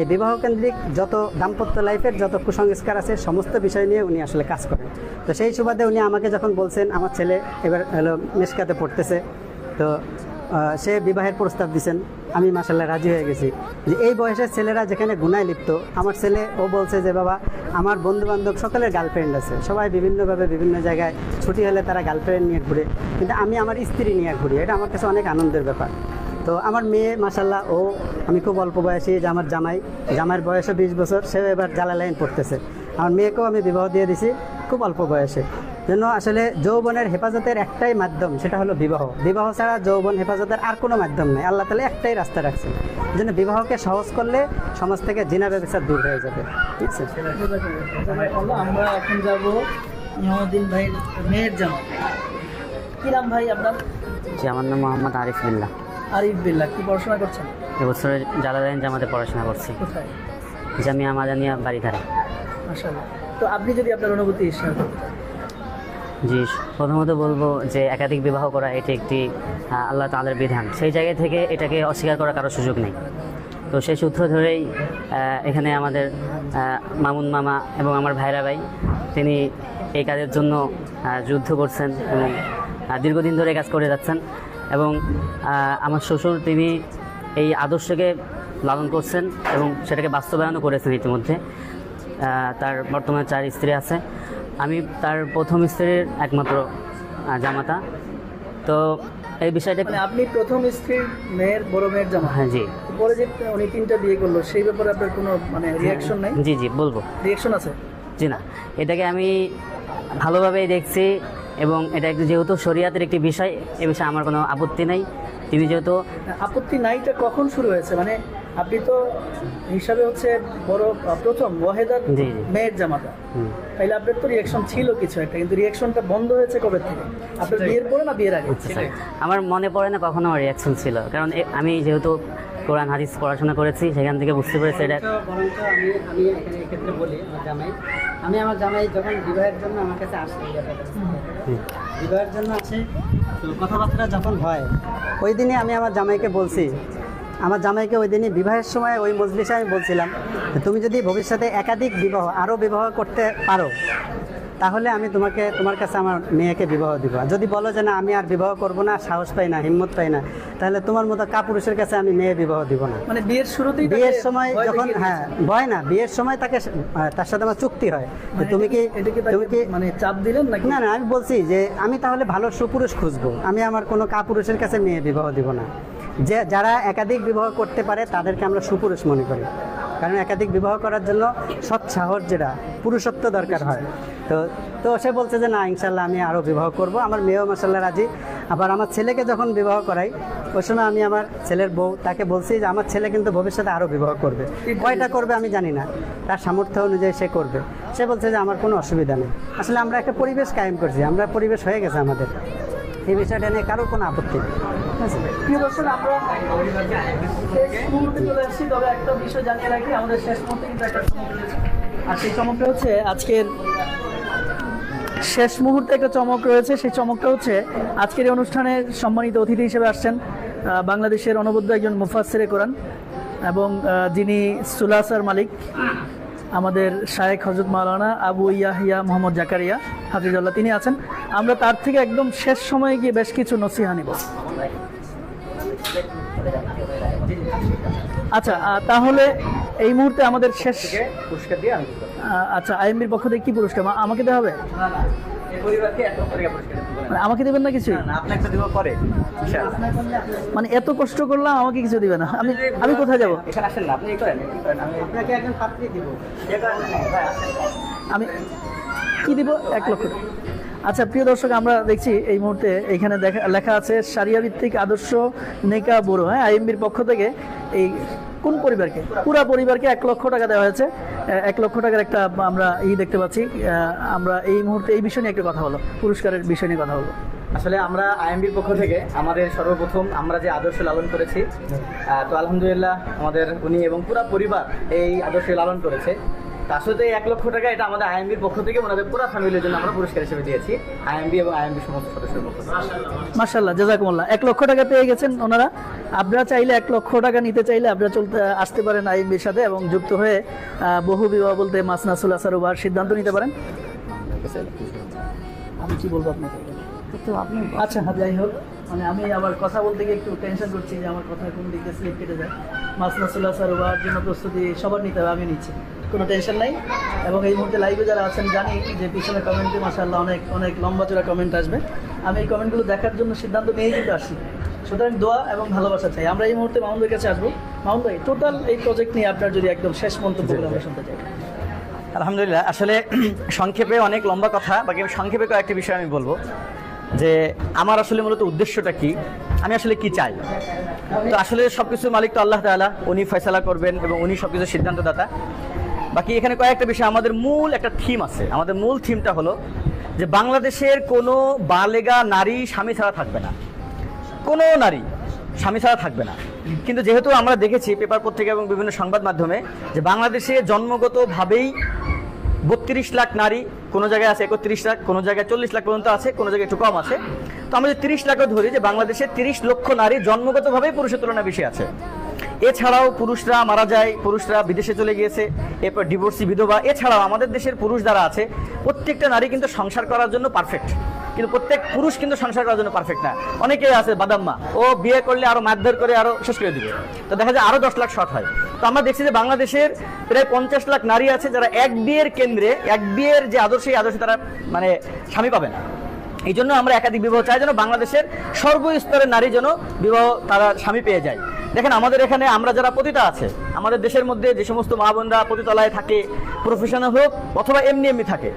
এই বিবাহ কেন্দ্রিক যত দাম্পত্য লাইফের যত কুসংস্কার আছে সমস্ত বিষয় নিয়ে উনি আসলে কাজ করেন। তো সেই সুবাদে উনি আমাকে যখন বলছেন আমার ছেলে এবার হলো মেশকাতে পড়তেছে, তো সে বিবাহের প্রস্তাব দিয়েছেন, আমি মাশাল্লাহ রাজি হয়ে গেছি। যে এই বয়সের ছেলেরা যেখানে গুনায় লিপ্ত, আমার ছেলে ও বলছে যে বাবা আমার বন্ধুবান্ধব সকলের গার্লফ্রেন্ড আছে, সবাই বিভিন্নভাবে বিভিন্ন জায়গায় ছুটি হলে তারা গার্লফ্রেন্ড নিয়ে ঘুরে, কিন্তু আমি আমার স্ত্রী নিয়ে ঘুরি, এটা আমার কাছে অনেক আনন্দের ব্যাপার। তো আমার মেয়ে মাশাল্লাহ ও, আমি খুব অল্প বয়সী, যে আমার জামাইয়ের বয়সও 20 বছর, সেও এবার জালালাইন পড়তেছে। আমার মেয়েকেও আমি বিবাহ দিয়ে দিছি খুব অল্প বয়সে। জন্য আসলে যৌবনের হেফাজতের একটাই মাধ্যম, সেটা হলো বিবাহ। বিবাহ ছাড়া যৌবন হেফাজতের আর কোনো মাধ্যম নেই। আল্লাহ তাআলা একটাই রাস্তা রাখছেন, এই জন্য বিবাহকে সহজ করলে সমাজ থেকে জিনা ব্যবসা দূর হয়ে যাবে। ঠিক আছে, আমরা এখন যাব ইমামউদ্দিন ভাইয়ের মেয়ের জামা। কি নাম ভাই আপনার? জি, আমার নাম মোহাম্মদ আরিফ বিল্লাহ। আরিফ বিল্লাহ। কি পড়াশোনা করছেন? এবছরে জালালাইন জামাতে পড়াশোনা করছি, কোথায়? জামিয়া মাদানিয়া বাড়িধারা। মাশাআল্লাহ। তো আপনি যদি আপনার অনুভূতি শেয়ার করতেন। জি, প্রথমত বলবো যে একাধিক বিবাহ করা এটি একটি আল্লাহ তাআলার বিধান, সেই জায়গা থেকে এটাকে অস্বীকার করার কারো সুযোগ নেই। তো সেই সূত্র ধরেই এখানে আমাদের মামুন মামা এবং আমার ভাইরা ভাই, তিনি এই কাজের জন্য যুদ্ধ করছেন এবং দীর্ঘদিন ধরে কাজ করে যাচ্ছেন। এবং আমার শ্বশুর তিনি এই আদর্শকে লালন করছেন এবং সেটাকে বাস্তবায়নও করেছেন ইতিমধ্যে। তার বর্তমানে 4 স্ত্রী আছে, আমি তার প্রথম স্ত্রীর একমাত্র জামাতা। তো এই বিষয়টা মানে আপনি প্রথম স্ত্রীর মেয়ের বড় মেয়ের জামা? হ্যাঁ জি। পরে যে উনি 3টা বিয়ে করলো, সেই ব্যাপারে আপনার কোনো মানে রিয়াকশন নাই? জি জি বলবো। রিয়াকশন আছে? জি না, এটাকে আমি ভালোভাবেই দেখছি এবং এটা একটু যেহেতু শরিয়াতের একটি বিষয়, এ বিষয়ে আমার কোনো আপত্তি নেই। তিনি যেহেতু আপত্তি নাইটা কখন শুরু হয়েছে? মানে আপনি তো হিসাবে হচ্ছে বড় প্রথম ওয়াহেদার জি, জি। মেয়ের জামাতা, তাইলে আপনার তো রিয়াকশন ছিল কিছু একটা, কিন্তু রিয়াকশনটা বন্ধ হয়েছে কবে থেকে? আপনার বিয়ের পরে না বিয়ের আগে? আচ্ছা, আমার মনে পড়ে না কখনো আমার রিয়াকশন ছিল, কারণ আমি যেহেতু কোরআন হাদিস পড়াশোনা করেছি, সেখান থেকে বুঝতে পেরেছি এটা। বরঞ্চ আমি এখানে এক্ষেত্রে বলি, আমার জামাই যখন বিবাহের জন্য আমার কাছে আসে, বিবাহের জন্য আসে, তো কথাবার্তা যখন হয় ওই দিনই আমি আমার জামাইকে বলছি, আমার জামাইকে ওই দিনই বিবাহের সময় ওই মজলিসে আমি বলছিলাম, তুমি যদি ভবিষ্যতে একাধিক বিবাহ আরও বিবাহ করতে পারো, তাহলে আমি তোমার কাছে আমার মেয়েকে বিবাহ দিব। আর যদি বলো যে না আমি আর বিবাহ করব না, সাহস পাই না, হিম্মত পাই না, তাহলে তোমার মতো কাপুরুষের কাছে আমি মেয়ে বিবাহ দিব না। মানে বিয়ের শুরুতেই বিয়ের সময় যখন, হ্যাঁ ভয় না, বিয়ের সময় তার সাথে আমার চুক্তি হয় যে তুমি কি মানে চাপ দিলেন নাকি? না না, আমি বলছি যে আমি তাহলে ভালো সুপুরুষ খুঁজবো, আমি আমার কোনো কাপুরুষের কাছে মেয়ে বিবাহ দিব না। যে যারা একাধিক বিবাহ করতে পারে তাদেরকে আমরা সুপুরুষ মনে করি, কারণ একাধিক বিবাহ করার জন্য সৎ সাহস, যেটা পুরুষত্ব দরকার হয়। তো সে বলছে যে না ইনশাল্লাহ আমি আরও বিবাহ করব। আমার মেয়েও মাশাল্লাহ রাজি। আবার আমার ছেলেকে যখন বিবাহ করাই, ওই সময় আমি আমার ছেলের বউ তাকে বলছি যে আমার ছেলে কিন্তু ভবিষ্যতে আরও বিবাহ করবে, কয়টা করবে আমি জানি না, তার সামর্থ্য অনুযায়ী সে করবে। সে বলছে যে আমার কোনো অসুবিধা নেই। আসলে আমরা একটা পরিবেশ কায়েম করছি, আমরা পরিবেশ হয়ে গেছে আমাদের, এই বিষয়টা নিয়ে কারোর কোনো আপত্তি নেই। প্রিয় দর্শক, আমরা শেষ মুহূর্তে চলে আসছি, তবে একটা বিষয় জানিয়ে রাখি, আমাদের শেষ মুহূর্তে কিন্তু একটা চমক রয়েছে। আর সেই চমকটা হচ্ছে আজকের শেষ মুহূর্তে একটা চমক রয়েছে। সেই চমকটা হচ্ছে আজকের এই অনুষ্ঠানে সম্মানিত অতিথি হিসেবে আসছেন বাংলাদেশের অনবদ্য একজন মুফাসসিরে কোরআন এবং যিনি সুলাসার মালিক, আমাদের শায়েখ হযরত মাওলানা আবু ইয়াহিয়া মোহাম্মদ জাকারিয়া হাফিজাল্লাহ, তিনি আছেন। আমরা তার থেকে একদম শেষ সময়ে গিয়ে বেশ কিছু নসিহা নিব। আচ্ছা, তাহলে এই মুহূর্তে আমাদের শেষ পুরস্কার দিয়ে আমি আচ্ছা, আইএমবির পক্ষ থেকে কি পুরস্কার আমাকে দেওয়া হবে? এই পরিবারকে 1 লক্ষ টাকা পুরস্কার দেব। মানে আমাকে দেবেন না কিছু? না, আপনি একটা দিব পরে মানে এত কষ্ট করলাম, আমাকে কিছু দিবে না? আমি কোথায় যাব? এখানে আসেন না, আপনি করেন, আমি আপনাকে একজন পাত্রী দিব। আমি কি দিব? 1 লক্ষ টাকা। আচ্ছা প্রিয় দর্শক, আমরা দেখছি এই মুহূর্তে এইখানে লেখা আছে সারিয়া ভিত্তিক আদর্শ নেকা বড়, হ্যাঁ, আইএমবির পক্ষ থেকে এই কোন পরিবারকে, পুরা পরিবারকে 1 লক্ষ টাকা দেওয়া হয়েছে। 1 লক্ষ টাকার একটা আমরা দেখতে পাচ্ছি। আমরা এই মুহূর্তে এই বিষয় নিয়ে একটা কথা হলো, পুরস্কারের বিষয় নিয়ে কথা হলো। আসলে আমরা আইএমবির পক্ষ থেকে আমাদের সর্বপ্রথম আমরা যে আদর্শ লালন করেছি, তো আলহামদুলিল্লাহ আমাদের উনি এবং পুরো পরিবার এই আদর্শ লালন করেছে। আসলে 1 লক্ষ টাকা এটা আমাদের আইএমবির পক্ষ থেকে ওনাদের পুরো ফ্যামিলির জন্য আমরা পুরস্কার হিসেবে দিয়েছি, আইএমবি এবং আইএমবি সমস্ত সদস্যের পক্ষ থেকে। মাশাআল্লাহ, জাযাকুমুল্লাহ। 1 লক্ষ টাকা পেয়ে গেছেন ওনারা। আপনারা চাইলে 1 লক্ষ টাকা নিতে চাইলে আপনারা আসতে পারেন আইএমবির সাথে এবং যুক্ত হয়ে বহু বিবাহ বলতে মাসনা সুলাসা রুবার সিদ্ধান্ত নিতে পারেন। আমি কি বলবো আপনাকে? তো আপনি আচ্ছা, হ্যাঁ, যাই হোক, মানে আমি আবার কথা বলতে গিয়ে একটু টেনশন করছি যে আমার কথা কোন দিকে স্লিপ কেটে যায়। মাসনা সুলাসা রুবার জন্য প্রস্তুতি সবার নিতে হবে, আমি নিচ্ছি, কোনো টেনশন নাই। এবং এই মুহূর্তে লাইভে যারা আছেন জানি যে পিছনে কমেন্টে মাশাআল্লাহ অনেক অনেক লম্বা চড়া কমেন্ট আসবে। আমি এই কমেন্টগুলো দেখার জন্য সিদ্ধান্ত নিয়েই কিন্তু আসি। সুতরাং দোয়া এবং ভালোবাসা চাই। আমরা এই মুহূর্তে মামুন ভাইয়ের কাছে আসবো। মামুন ভাই, টোটাল এই প্রজেক্ট নিয়ে আপনার যদি একদম শেষ মন্তব্যগুলো আমরা শুনতে চাই। আলহামদুলিল্লাহ, আসলে সংক্ষেপে অনেক লম্বা কথা, বাকি সংক্ষেপে কয়েকটি বিষয় আমি বলবো যে আমার আসলে মূলত উদ্দেশ্যটা কি, আমি আসলে কি চাই। তো আসলে সব কিছুর মালিক তো আল্লাহ তাআলা, উনি ফয়সালা করবেন এবং উনি সব কিছু সিদ্ধান্তদাতা। বাকি এখানে কয়েকটা বিষয়, আমাদের মূল একটা থিম আছে। আমাদের মূল থিমটা হলো যে বাংলাদেশের কোনো বালেগা নারী স্বামী ছাড়া থাকবে না, কোনো নারী স্বামী ছাড়া থাকবে না। কিন্তু যেহেতু আমরা দেখেছি পেপার পত্রিকা এবং বিভিন্ন সংবাদ মাধ্যমে যে বাংলাদেশে জন্মগতভাবেই 32 লাখ নারী, কোনো জায়গায় আছে 31 লাখ, কোনো জায়গায় 40 লাখ পর্যন্ত আছে, কোনো জায়গায় একটু কম আছে। তো আমরা যদি 30 লাখও ধরি যে বাংলাদেশে 30 লক্ষ নারী জন্মগতভাবেই পুরুষের তুলনায় বেশি আছে। এছাড়াও পুরুষরা মারা যায়, পুরুষরা বিদেশে চলে গিয়েছে, এরপর ডিভোর্সি বিধবা। এছাড়াও আমাদের দেশের পুরুষ যারা আছে প্রত্যেকটা নারী কিন্তু সংসার করার জন্য পারফেক্ট, কিন্তু প্রত্যেক পুরুষ কিন্তু সংসার করার জন্য পারফেক্ট না। অনেকেই আছে বাদাম্মা, ও বিয়ে করলে আরো মারধর করে আরো শেষ করে দিবে, তো দেখা যায় আরো 10 লাখ শর্ট হয়। তো আমরা দেখছি যে বাংলাদেশের প্রায় 50 লাখ নারী আছে যারা এক বিয়ের কেন্দ্রে, এক বিয়ের যে আদর্শ, এই আদর্শে তারা মানে স্বামী পাবে না। এই জন্য আমরা একাধিক বিবাহ চাই, যেন বাংলাদেশের সর্বস্তরের নারী যেন বিবাহ তারা স্বামী পেয়ে যায়। দেখেন আমাদের এখানে আমরা যারা পতিতা আছে, আমাদের দেশের মধ্যে যে সমস্ত মা বোনরা পতিতালয়ে থাকে, প্রফেশনাল হোক অথবা এমনি এমনি থাকে,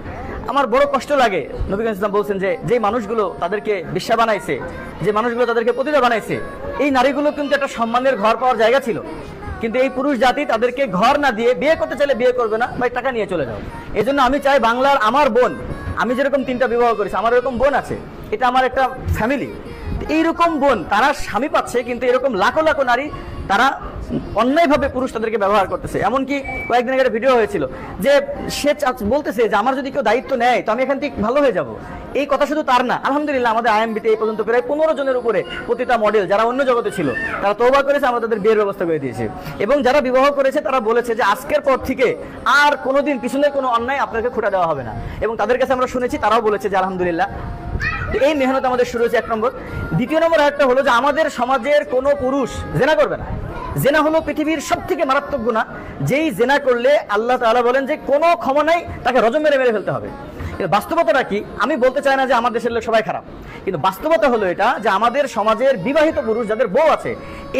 আমার বড় কষ্ট লাগে। নবী করিম সাল্লাল্লাহু আলাইহি ওয়াসাল্লাম বলছেন যে যেই মানুষগুলো তাদেরকে বেশ্যা বানাইছে, যে মানুষগুলো তাদেরকে পতিতা বানাইছে, এই নারীগুলো কিন্তু একটা সম্মানের ঘর পাওয়ার জায়গা ছিল। কিন্তু এই পুরুষ জাতি তাদেরকে ঘর না দিয়ে, বিয়ে করতে চাইলে বিয়ে করবে না, ভাই টাকা নিয়ে চলে যাও। এই জন্য আমি চাই বাংলার আমার বোন, আমি যেরকম 3টা বিবাহ করেছি, আমার এরকম বোন আছে, এটা আমার একটা ফ্যামিলি। এইরকম বোন তারা স্বামী পাচ্ছে, কিন্তু এরকম লাখো লাখো নারী তারা অন্যায়ভাবে পুরুষ তাদেরকে ব্যবহার করতেছে। এমনকি কয়েকদিন আগে একটা ভিডিও হয়েছিল যে সে বলতেছে যে আমার যদি কেউ দায়িত্ব নেয় তো আমি এখান থেকে ভালো হয়ে যাব। এই কথা শুধু তার না, আলহামদুলিল্লাহ আমাদের আইএমবিতে এই পর্যন্ত প্রায় 15 জনের উপরে প্রতিটা মডেল যারা অন্য জগতে ছিল তারা তওবা করেছে, আমরা তাদের বিয়ের ব্যবস্থা করে দিয়েছি। এবং যারা বিবাহ করেছে তারা বলেছে যে আজকের পর থেকে আর কোনোদিন পিছনের কোনো অন্যায় আপনাকে খোঁটা দেওয়া হবে না। এবং তাদের কাছে আমরা শুনেছি, তারাও বলেছে যে আলহামদুলিল্লাহ। এই মেহনত আমাদের শুরু হয়েছে 1 নম্বর। 2 নম্বর আরেকটা হলো যে আমাদের সমাজের কোনো পুরুষ জেনা করবে না। জেনা হলো পৃথিবীর সবথেকে মারাত্মক গুনাহ। যেই জেনা করলে আল্লাহ তাআলা বলেন যে কোনো ক্ষমা নাই, তাকে রজম মেরে মেরে ফেলতে হবে। বাস্তবতাটা কি, আমি বলতে চাই না যে আমার দেশের লোক সবাই খারাপ, কিন্তু বাস্তবতা হলো এটা যে আমাদের সমাজের বিবাহিত পুরুষ যাদের বউ আছে,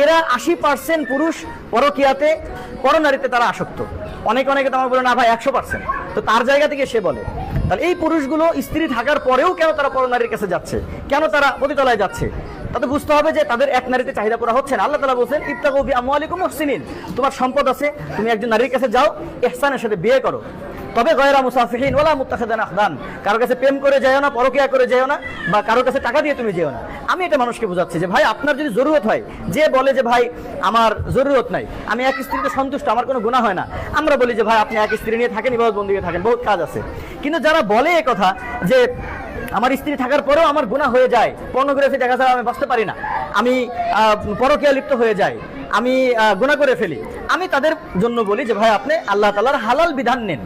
এরা 80% পুরুষ পরকীয়াতে, পরনারীতে তারা আসক্ত। অনেকে তো আমার বলে না ভাই 100%। তো তার জায়গা থেকে সে বলে, তাহলে এই পুরুষগুলো স্ত্রী থাকার পরেও কেন তারা পরনারীর কাছে যাচ্ছে, কেন তারা পতিতালয়ে যাচ্ছে, তাতে বুঝতে হবে যে তাদের এক নারীতে চাহিদা পুরা হচ্ছে না। আল্লাহ তাআলা বলেন ইবতাগু বি আমওয়ালিকুম মুহসিনিন, তোমার সম্পদ আছে, তুমি একজন নারীর কাছে যাও, ইহসানের সাথে বিয়ে করো, তবে গয়রা মুসাফিহিন ওয়ালা মুত্তাখিদান আখদান, কারো কাছে প্রেম করে যাও না, পরকীয়া করে যাও না, বা কারো কাছে টাকা দিয়ে তুমি যেও না। আমি এটা মানুষকে বোঝাচ্ছি যে ভাই আপনার যদি জরুরত হয়, যে বলে যে ভাই আমার জরুরত নাই, আমি এক স্ত্রীতে সন্তুষ্ট, আমার কোনো গুনাহ হয় না, আমরা বলি যে ভাই আপনি এক স্ত্রী নিয়ে থাকেন, ইবাদত বন্দেগী থাকেন, বহুত কাজ আছে। কিন্তু যারা বলে এই কথা যে আমার স্ত্রী থাকার পরেও আমার গুনাহ হয়ে যায়, পর্নোগ্রাফি দেখা ছাড়া আমি বাঁচতে পারি না, আমি পরকীয়া লিপ্ত হয়ে যাই, আমি গুনাহ করে ফেলি, আমি তাদের জন্য বলি যে ভাই আপনি আল্লাহ তাআলার হালাল বিধান নেন,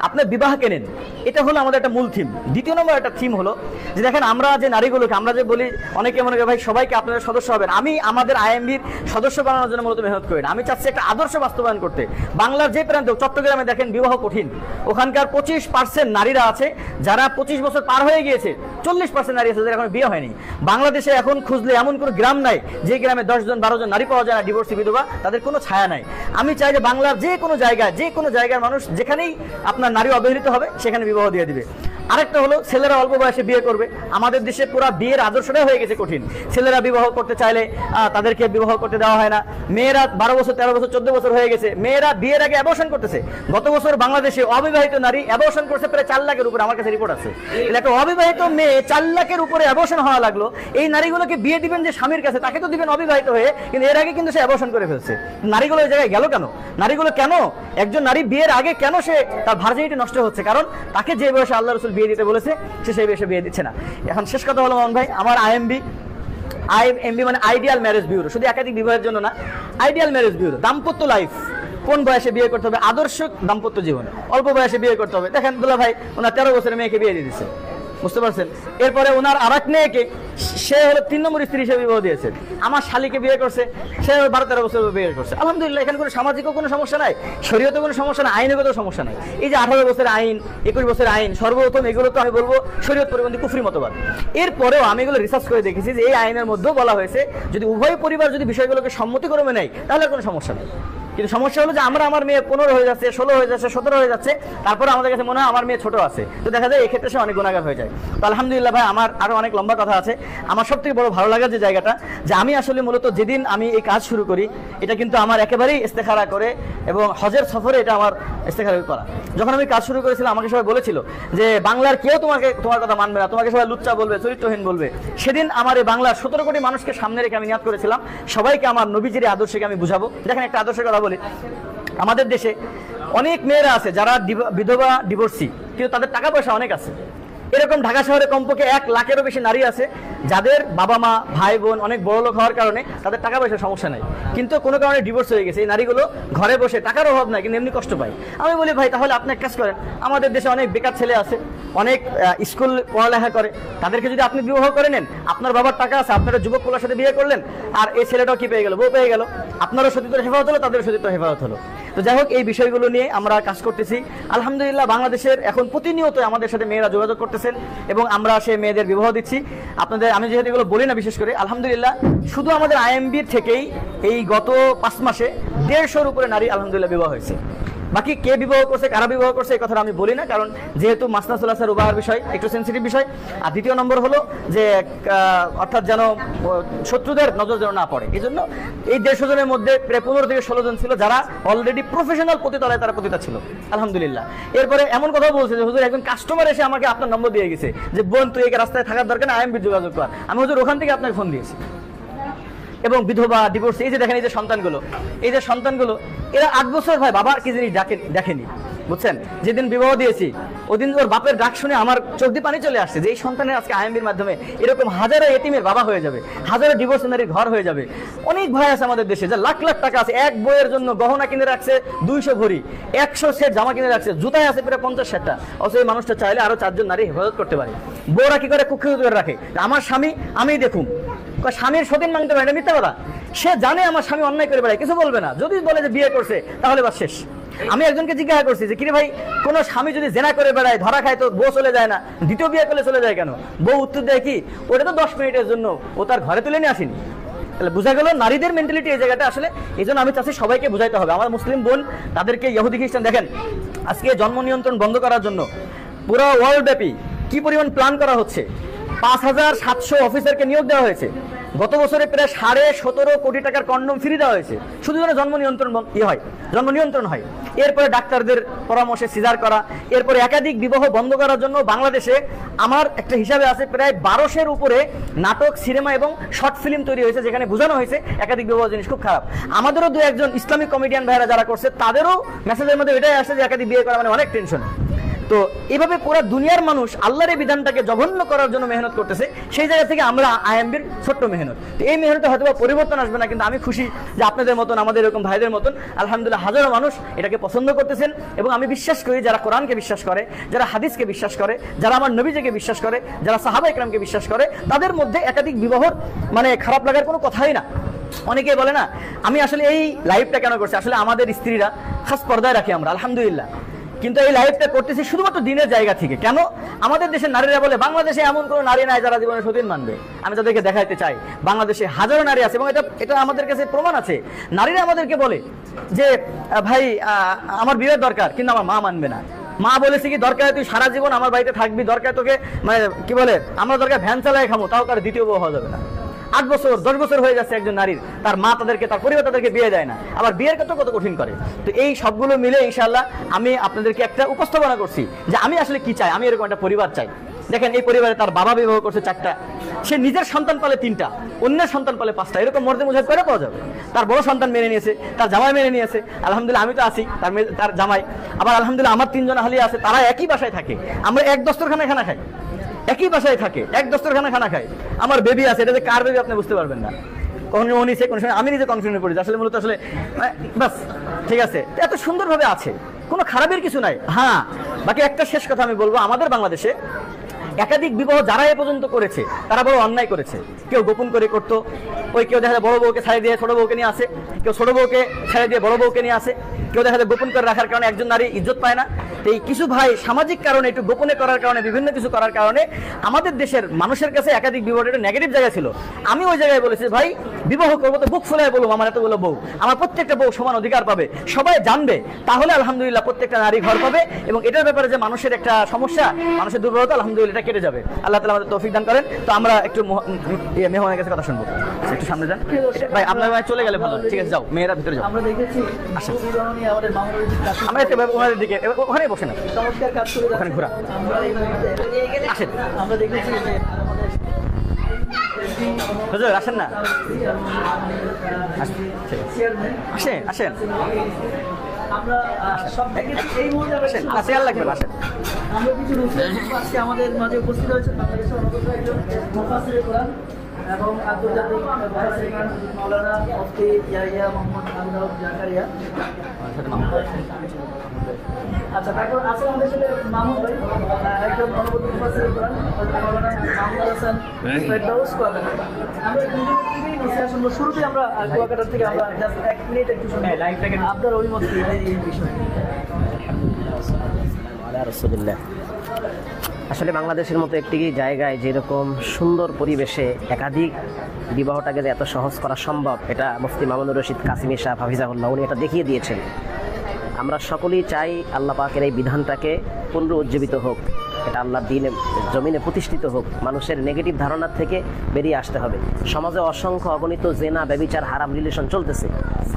আপনি বিবাহ কেনেন। এটা হলো আমাদের একটা মূল থিম। 2 নম্বর একটা থিম হলো যে দেখেন আমরা যে নারীগুলোকে, আমরা যে বলি অনেকে মনে করে ভাই সবাইকে আপনাদের সদস্য হবেন, আমি আমাদের আইএমবির সদস্য বানানোর জন্য মূলত মেহনত করি না। আমি চাচ্ছি একটা আদর্শ বাস্তবায়ন করতে। বাংলার যে প্রান্তে, চট্টগ্রামে দেখেন বিবাহ কঠিন, ওখানকার 25% নারীরা আছে যারা 25 বছর পার হয়ে গিয়েছে, 40% নারী আছে যারা এখন বিয়ে হয়নি। বাংলাদেশে এখন খুঁজলে এমন কোনো গ্রাম নাই যে গ্রামে 10 জন 12 জন নারী পাওয়া যায় না ডিভোর্সি বিধবা, তাদের কোনো ছায়া নাই। আমি চাই যে বাংলার যে কোনো জায়গার মানুষ যেখানেই আপনার নারী অবহেলিত হবে সেখানে বিবাহ দিয়ে দিবে। আরেকটা হলো ছেলেরা অল্প বয়সে বিয়ে করবে। আমাদের দেশে পুরো বিয়ের আদর্শটাই হয়ে গেছে কঠিন। ছেলেরা বিবাহ করতে চাইলে তাদেরকে বিবাহ করতে দেওয়া হয় না। মেয়েরা 12 বছর 13 বছর 14 বছর হয়ে গেছে, মেয়েরা বিয়ের আগে অ্যাবর্শন করতেছে। গত বছর বাংলাদেশে অবিবাহিত নারী অ্যাবর্শন করছে প্রায় 4 লাখের উপরে, আমার কাছে রিপোর্ট আছে। একটা অবিবাহিত মেয়ে 4 লাখের উপরে অ্যাবর্শন হওয়া লাগলো। এই নারীগুলোকে বিয়ে দিবেন যে স্বামীর কাছে, তাকে তো দিবেন অবিবাহিত হয়ে, কিন্তু এর আগে কিন্তু সে অ্যাবর্শন করে ফেলছে। নারীগুলো এই জায়গায় গেল কেন? নারীগুলো কেন, একজন নারী বিয়ের আগে কেন সে তার ভার্জিনিটি নষ্ট হচ্ছে? কারণ তাকে যে বয়সে আল্লাহ রাসূল বিয়ে দিতে বলেছে সে সেই বয়সে বিয়ে দিচ্ছে না। এখন শেষ কথা হলো মামুন ভাই, আমার আইএমবি IMB মানে আইডিয়াল ম্যারেজ ব্যুরো, শুধু একাধিক বিবাহের জন্য না, আইডিয়াল ম্যারেজ ব্যুরো। দাম্পত্য লাইফ, কোন বয়সে বিয়ে করতে হবে, আদর্শ দাম্পত্য জীবন, অল্প বয়সে বিয়ে করতে হবে। দেখেন দুলা ভাই ওনার 13 বছরের মেয়েকে বিয়ে দিয়ে দিচ্ছে, বুঝতে পারছেন। এরপরে ওনার আরেক মেয়েকে, সে হলো 3 নম্বর স্ত্রী হিসেবে বিবাহ দিয়েছে। আমার শালীকে বিয়ে করছে, সে 12-13 বছর বিয়ে করছে। আলহামদুলিল্লাহ, এখানে কোনো সামাজিকও কোনো সমস্যা নাই, শরীয়তে কোনো সমস্যা নাই, আইনগত সমস্যা নাই। এই যে 18 বছরের আইন, 21 বছরের আইন, সর্বপ্রথম এগুলো তো আমি বলবো শরীয়ত পরিপন্থী কুফরি মতবাদ। এরপরেও আমি এগুলো রিসার্চ করে দেখেছি যে এই আইনের মধ্যেও বলা হয়েছে যদি উভয় পরিবার যদি বিষয়গুলোকে সম্মতিক্রমে নেয় তাহলে আর কোনো সমস্যা নেই। কিন্তু সমস্যা হলো যে আমার মেয়ে 15 হয়ে যাচ্ছে, 16 হয়ে যাচ্ছে, 17 হয়ে যাচ্ছে, তারপরে আমাদের কাছে মনে হয় আমার মেয়ে ছোট আছে, তো দেখা যায় এক্ষেত্রে সে অনেক গুণাগার হয়ে যায়। তো আলহামদুলিল্লাহ ভাই, আমার আরো অনেক লম্বা কথা আছে। আমার সব থেকে বড় ভালো লাগার যে জায়গাটা, যে আমি আসলে মূলত যেদিন আমি এই কাজ শুরু করি, এটা কিন্তু আমার একেবারেই ইস্তেখারা করে এবং হজের সফরে এটা আমার ইস্তেখারা করা। যখন আমি কাজ শুরু করেছিলাম আমাকে সবাই বলেছিল যে বাংলার কেউ তোমার কথা মানবে না, তোমাকে সবাই লুচ্চা বলবে, চরিত্রহীন বলবে। সেদিন আমার এই বাংলার 17 কোটি মানুষকে সামনে রেখে আমি নিয়াত করেছিলাম সবাইকে আমার নবীজির আদর্শকে আমি বুঝাবো। দেখেন একটা আদর্শের কথা বলি, আমাদের দেশে অনেক মেয়েরা আছে যারা বিধবা, ডিভোর্সি, কিন্তু তাদের টাকা পয়সা অনেক আছে। এরকম ঢাকা শহরে কমপক্ষে 1 লাখেরও বেশি নারী আছে যাদের বাবা মা ভাই বোন অনেক বড় লোক হওয়ার কারণে তাদের টাকা পয়সার সমস্যা নাই, কিন্তু কোনো কারণে ডিভোর্স হয়ে গেছে। এই নারীগুলো ঘরে বসে, টাকার অভাব নাই কিন্তু এমনি কষ্ট পায়। আমি বলি ভাই তাহলে আপনি এক কাজ করেন, আমাদের দেশে অনেক বেকার ছেলে আছে, অনেক স্কুল পড়ালেখা করে, তাদেরকে যদি আপনি বিবাহ করে নেন, আপনার বাবার টাকা আছে, আপনারা যুবক পোলার সাথে বিয়ে করলেন, আর এই ছেলেটাও কি পেয়ে গেল, বউ পেয়ে গেল, আপনারও সতীত্বের হেফাজত হলো, তাদেরও সতীত্বের হেফাজত হলো। তো যাই হোক, এই বিষয়গুলো নিয়ে আমরা কাজ করতেছি। আলহামদুলিল্লাহ, বাংলাদেশের এখন প্রতিনিয়ত আমাদের সাথে মেয়েরা যোগাযোগ করতেছেন এবং আমরা সেই মেয়েদের বিবাহ দিচ্ছি। আপনাদের আমি যেহেতু এগুলো বলি না বিশেষ করে, আলহামদুলিল্লাহ শুধু আমাদের IMBর থেকেই এই গত 5 মাসে 150-র উপরে নারী আলহামদুলিল্লাহ বিবাহ হয়েছে। বাকি কে বিবাহ করছে, কারা বিবাহ করছে, এই কথাটা আমি বলি না, কারণ যেহেতু মাসনাস উলাসার উবাহার বিষয় একটু সেন্সিটিভ বিষয়। আর দ্বিতীয় নম্বর হলো যে অর্থাৎ যেন শত্রুদের নজর যেন না পড়ে, এই জন্য এই 150 জনের মধ্যে প্রায় 15 থেকে 16 জন ছিল যারা অলরেডি প্রফেশনাল পতিতালয়ে তারা পতিতা ছিল আলহামদুলিল্লাহ। এরপরে এমন কথাও বলছে যে হুজুর একজন কাস্টমার এসে আমাকে আপনার নম্বর দিয়ে গেছে যে বোন তুই এই রাস্তায় থাকার দরকার না, IMBর যোগাযোগ কর। আমি হুজুর ওখান থেকে আপনাকে ফোন দিয়েছি। এবং বিধবা, ডিভোর্স, এই যে দেখেন এই যে সন্তানগুলো এরা 8 বছর ভাই বাবার কি জিনিস দেখেনি, বুঝছেন। যেদিন বিবাহ দিয়েছি ওদিন ওর বাপের ডাক শুনে আমার চোখ দিয়ে পানি চলে আসছে যে এই সন্তানের আজকে IMBর মাধ্যমে এরকম হাজারো এতিমের বাবা হয়ে যাবে, হাজারো ডিভোর্স নারীর ঘর হয়ে যাবে। অনেক ভাই আছে আমাদের দেশে যা লাখ লাখ টাকা আছে, এক বইয়ের জন্য গহনা কিনে রাখছে 200 ভরি, 100 সেট জামা কিনে রাখছে, জুতায় আছে প্রায় 50-60টা। অথচ এই মানুষটা চাইলে আরো 4 জন নারী হেফাজত করতে পারে। বউরা কি করে কুক্ষিত করে রাখে, আমার স্বামী আমি দেখুন, স্বামীর সতীন মানতে পারে, এটা মিথ্যা কথা। সে জানে আমার স্বামী অন্যায় করে বেড়ায়, কিছু বলবে না। যদি বলে যে বিয়ে করছে তাহলে বাস শেষ। আমি একজনকে জিজ্ঞাসা করছি যে কিরে ভাই, কোন স্বামী যদি জেনা করে বেড়ায়, ধরা খায়, তো বউ চলে যায় না, দ্বিতীয় বিয়ে করলে চলে যায় কেন? বউ উত্তর দেয় কি, ওটা তো 10 মিনিটের জন্য, ও তার ঘরে তুলে নিয়ে আসেনি। তাহলে বোঝা গেল নারীদের মেন্টালিটি এই জায়গাটা আসলে। এই জন্য আমি চাচ্ছি সবাইকে বুঝাইতে হবে, আমার মুসলিম বোন তাদেরকে ইহুদি খ্রিস্টান, দেখেন আজকে জন্ম নিয়ন্ত্রণ বন্ধ করার জন্য পুরো ওয়ার্ল্ড ব্যাপী কি পরিমাণ প্ল্যান করা হচ্ছে। 5700 অফিসারকে নিয়োগ দেওয়া হয়েছে। গত বছরে প্রায় 17.5 কোটি টাকার কন্ডম ফ্রি দেওয়া হয়েছে শুধু যেন জন্ম নিয়ন্ত্রণ হয়। এরপরে ডাক্তারদের পরামর্শে সিজার করা, এরপরে একাধিক বিবাহ বন্ধ করার জন্য বাংলাদেশে আমার একটা হিসাবে আছে প্রায় 1200-এর উপরে নাটক, সিনেমা এবং শর্ট ফিল্ম তৈরি হয়েছে যেখানে বোঝানো হয়েছে একাধিক বিবাহ জিনিস খুব খারাপ। আমাদেরও 2-1 ইসলামিক কমেডিয়ান ভাইরা যারা করছে তাদেরও মেসেজের মধ্যে এটাই আসে যে একাধিক বিয়ে করা মানে অনেক টেনশন। তো এভাবে পুরো দুনিয়ার মানুষ আল্লাহর এই বিধানটাকে জঘন্য করার জন্য মেহনত করতেছে। সেই জায়গা থেকে আমরা IMBর ছোট্ট মেহনত, তো এই মেহনতে হয়তো পরিবর্তন আসবে না, কিন্তু আমি খুশি যে আপনাদের মতন, আমাদের এরকম ভাইদের মতন আলহামদুলিল্লাহ হাজারো মানুষ এটাকে পছন্দ করতেছেন। এবং আমি বিশ্বাস করি যারা কোরআনকে বিশ্বাস করে, যারা হাদিসকে বিশ্বাস করে, যারা আমার নবীজিকে বিশ্বাস করে, যারা সাহাবা ইকরামকে বিশ্বাস করে, তাদের মধ্যে একাধিক বিবাহর মানে খারাপ লাগার কোনো কথাই না। অনেকেই বলে না আমি আসলে এই লাইভটা কেন করছি, আসলে আমাদের স্ত্রীরা খাস পর্দায় রাখি আমরা আলহামদুলিল্লাহ, কিন্তু এই লাইভটা করতেছি শুধুমাত্র দিনের জায়গা থেকে। কেন? আমাদের দেশের নারীরা বলে বাংলাদেশে এমন কোনো নারী নাই যারা জীবনে সতীন মানবে। আমি তাদেরকে দেখাইতে চাই বাংলাদেশে হাজারো নারী আছে এবং এটা আমাদের কাছে প্রমাণ আছে। নারীরা আমাদেরকে বলে যে ভাই আমার বিয়ের দরকার, কিন্তু আমার মা মানবে না। মা বলেছে কি দরকার তুই সারা জীবন আমার বাড়িতে থাকবি, দরকার তোকে মানে কি বলে আমরা দরকার ভ্যান চালায় খামো, তাও তার দ্বিতীয় বউ হওয়া যাবে না। 8 বছর 10 বছর হয়ে যাচ্ছে একজন নারীর, তার মা তাদেরকে, তার পরিবার তাদেরকে বিয়ে দেয় না, আবার বিয়ের কত কঠিন করে। তো এই সবগুলো মিলে ইনশাআল্লাহ আমি আপনাদেরকে একটা উপস্থাপনা করছি যে আমি আসলে কি চাই। আমি এরকম একটা পরিবার চাই। দেখেন এই পরিবারে তার বাবা বিবাহ করছে 4টা, সে নিজের সন্তান পালে 3টা, অন্যের সন্তান পালে 5টা, এরকম মর্দে মুজাহিদ করে পাওয়া যাবে। তার বড় সন্তান মেনে নিয়েছে, তার জামাই মেনে নিয়েছে, আলহামদুলিল্লাহ আমি তো আছি, তার জামাই, আবার আলহামদুলিল্লাহ আমার 3 জন আহলি আছে, তারা একই বাসায় থাকে, আমরা এক দস্তরখানায় খানা খাই। একই বাসায় থাকে, এক দস্তরখানা খানা খায়, আমার বেবি আছে, এটা যে কার বেবি আপনি বুঝতে পারবেন না। কখনো ও নিচে, কোনো সময় আমি নিজে কনফিউশনে পড়ি, আসলে মূলত আসলে বাস ঠিক আছে, এত সুন্দরভাবে আছে, কোনো খারাপের কিছু নাই। হ্যাঁ, বাকি একটা শেষ কথা আমি বলবো, আমাদের বাংলাদেশে একাধিক বিবাহ যারা এ পর্যন্ত করেছে তারা বড় অন্যায় করেছে। কেউ গোপন করে করতো, ওই কেউ দেখা যায় বড় বউকে ছাড়িয়ে দিয়ে ছোট বউকে নিয়ে আসে, কেউ ছোট বউকে ছাড়িয়ে দিয়ে বড় বউকে নিয়ে আসে, কেউ দেখা যায় গোপন করে রাখার কারণে একজন নারী ইজ্জত পায় না। তো এই কিছু ভাই সামাজিক কারণে একটু গোপনে করার কারণে, বিভিন্ন কিছু করার কারণে আমাদের দেশের মানুষের কাছে একাধিক বিবাহটা একটা নেগেটিভ জায়গা ছিল। আমি ওই জায়গায় বলেছি, ভাই বিবাহ করবো তো বুক ফুলায় বলবো আমার এতগুলো বউ, আমার প্রত্যেকটা বউ সমান অধিকার পাবে, সবাই জানবে, তাহলে আলহামদুলিল্লাহ প্রত্যেকটা নারী ঘর পাবে। এবং এটার ব্যাপারে যে মানুষের একটা সমস্যা, মানুষের দুর্বলতা, আলহামদুলিল্লাহ এটা কেটে যাবে। আল্লাহ তাআলা আমাদের তৌফিক দান করেন। তো আমরা একটু মেহমানের কাছে কথা শুনবো, একটু সামনে যান ভাই, আপনার ভাই চলে গেলে ভালো। ঠিক আছে, যাও মেয়েরা ভিতরে যাও। আমরা দেখেছি বিবাহ নিয়ে আমাদের মামুন রশিদ কাসিম আমরা একটু ওনাদের দিকে, ওখানেই বসে না, চমৎকার কাজ করে ওখানে ঘোরা। আমরা এই মুহূর্তে আসেন আমরা দেখেছি যে আমাদের হুজুর, আসেন না, চেয়ারম্যান আসেন আসেন আমরা সব দেখেছি এই মুহূর্তে আমরা আসেন, আসেন লাগবে না, আসেন। আমরা কিছু মুসলিম আজকে আমাদের মাঝে উপস্থিত হয়েছে, বাংলাদেশের অন্যতম একজন মুফাসসিরে কোরআন এবং আন্তর্জাতিক মুফাসসিরে কোরআন মাওলানা মুফতি ইয়াহিয়া মোহাম্মদ আবু জাকারিয়া। আচ্ছা, তারপর আছে আমাদের সাথে মাহমুদ ভাই, একজন অনুভূত মুফাসসিরে কোরআন, মাওলানা মাহমুদ হাসান ফেরদাউস কুয়াকাটা। আমরা দুজনেই নসিহত শুনবো। শুরুতে আমরা কুয়াকাটা থেকে আমরা জাস্ট 1 মিনিট একটু শুনবো আপনার অভিমত কি এই বিষয়ে। রাসূলুল্লাহ। আসলে বাংলাদেশের মতো একটি জায়গায় যেরকম সুন্দর পরিবেশে একাধিক বিবাহটাকে যে এত সহজ করা সম্ভব, এটা মুফতি মামুনুর রশিদ কাসিমি সাহেব হাফিজাহুল্লাহ উনি এটা দেখিয়ে দিয়েছেন। আমরা সকলেই চাই আল্লাহ পাকের এই বিধানটাকে পুনরুজ্জীবিত হোক, এটা আল্লাহর দ্বীনে জমিনে প্রতিষ্ঠিত হোক, মানুষের নেগেটিভ ধারণার থেকে বেরিয়ে আসতে হবে। সমাজে অসংখ্য অগণিত জেনা, ব্যভিচার, হারাম রিলেশন চলতেছে,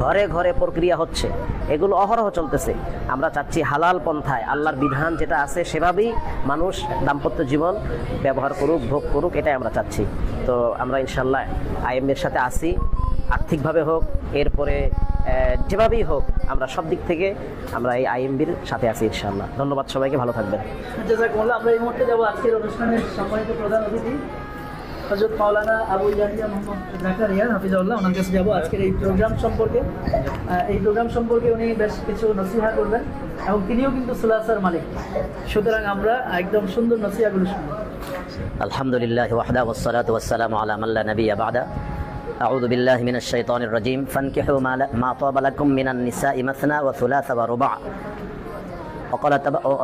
ঘরে ঘরে প্রক্রিয়া হচ্ছে, এগুলো অহরহ চলতেছে। আমরা চাচ্ছি হালাল পন্থায় আল্লাহর বিধান যেটা আছে সেভাবেই মানুষ দাম্পত্য জীবন ব্যবহার করুক, ভোগ করুক, এটাই আমরা চাচ্ছি। তো আমরা ইনশাল্লাহ আইএমের সাথে আসি, আর্থিকভাবে হোক, এরপরে যেভাবেই হোক, আমরা সব দিক থেকে আমরা এই আইএমবির সাথে আছি ইনশাআল্লাহ। ধন্যবাদ সবাইকে, ভালো থাকবেন। জাযাকুমুল্লাহ। আমরা এই মুহূর্তে যাবো আজকের অনুষ্ঠানের সম্মানিত প্রধান অতিথি হযরত মাওলানা আবু ইয়াহিয়া মোহাম্মদ জাকারিয়া হাফিজাহুল্লাহ, ওনার কাছে যাবো আজকের এই প্রোগ্রাম সম্পর্কে উনি বেশ কিছু নসিহা করবেন এবং তিনিও কিন্তু সুলাসার মালিক, সুতরাং আমরা একদম সুন্দর নসিহাগুলো শুনবো। আলহামদুলিল্লাহ ওয়াহদা ওয়াসসালাতু ওয়াসসালামু আলা মান লা নাবিয়্যা বা'দা। আউযু বিল্লাহি মিনাশ শাইতানির রাজীম। ফানকিহু মা তাবা লাকুম মিনান নিসাই মাসনা ওয়া থুলাসা ওয়া রুবা'।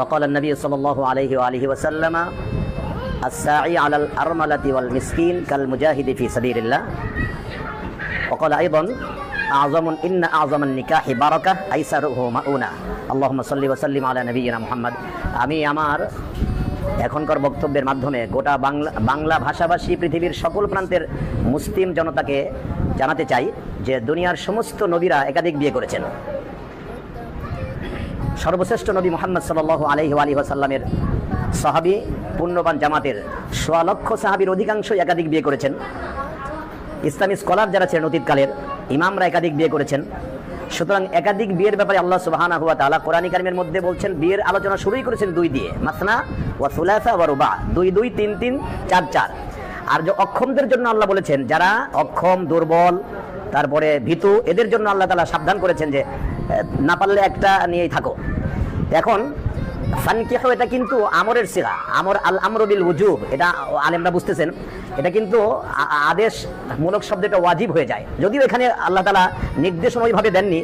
وقال النبي صلى الله عليه وآله وسلم الساعي على الأرملة والمسكين كالمجاهد في سبيل الله. وقال أيضا إن أعظم النكاح بركة أيسره مؤونة. اللهم صل وسلم على نبينا محمد. আমি আমার এখনকার বক্তব্যের মাধ্যমে গোটা বাংলা ভাষাভাষী পৃথিবীর সকল প্রান্তের মুসলিম জনতাকে জানাতে চাই যে দুনিয়ার সমস্ত নবীরা একাধিক বিয়ে করেছেন। সর্বশ্রেষ্ঠ নবী মুহাম্মদ সাল্লাল্লাহু আলাইহি ওয়া সাল্লামের সাহাবী পুণ্যবান জামাতের ১০০ লক্ষ সাহাবীর অধিকাংশই একাধিক বিয়ে করেছেন। ইসলামী স্কলার যারা ছিলেন অতীতকালের ইমামরা একাধিক বিয়ে করেছেন। সুতরাং একাধিক বিয়ের ব্যাপারে আল্লাহ সুবহানাহু ওয়া তাআলা কোরআন কারীমের মধ্যে বলছেন, বিয়ের আলোচনা শুরুই করেছেন 2 দিয়ে, মাসনা ওয়া সুলাসা ওয়া রুবা', 2 2 3 3 4 4। আর যে অক্ষমদের জন্য আল্লাহ বলেছেন, যারা অক্ষম, দুর্বল, তারপরে ভীতু, এদের জন্য আল্লাহ তাআলা সাবধান করেছেন যে না পারলে একটা নিয়েই থাকো। এখন ফানকিহু এটা কিন্তু আমরের সিগা, আল আমরু বিল ওয়াজুব, এটা আলেমরা বুঝতেছেন, এটা কিন্তু আদেশমূলক শব্দ, এটা ওয়াজিব হয়ে যায়। যদিও এখানে আল্লাহ তাআলা নির্দেশনা ওইভাবে দেননি,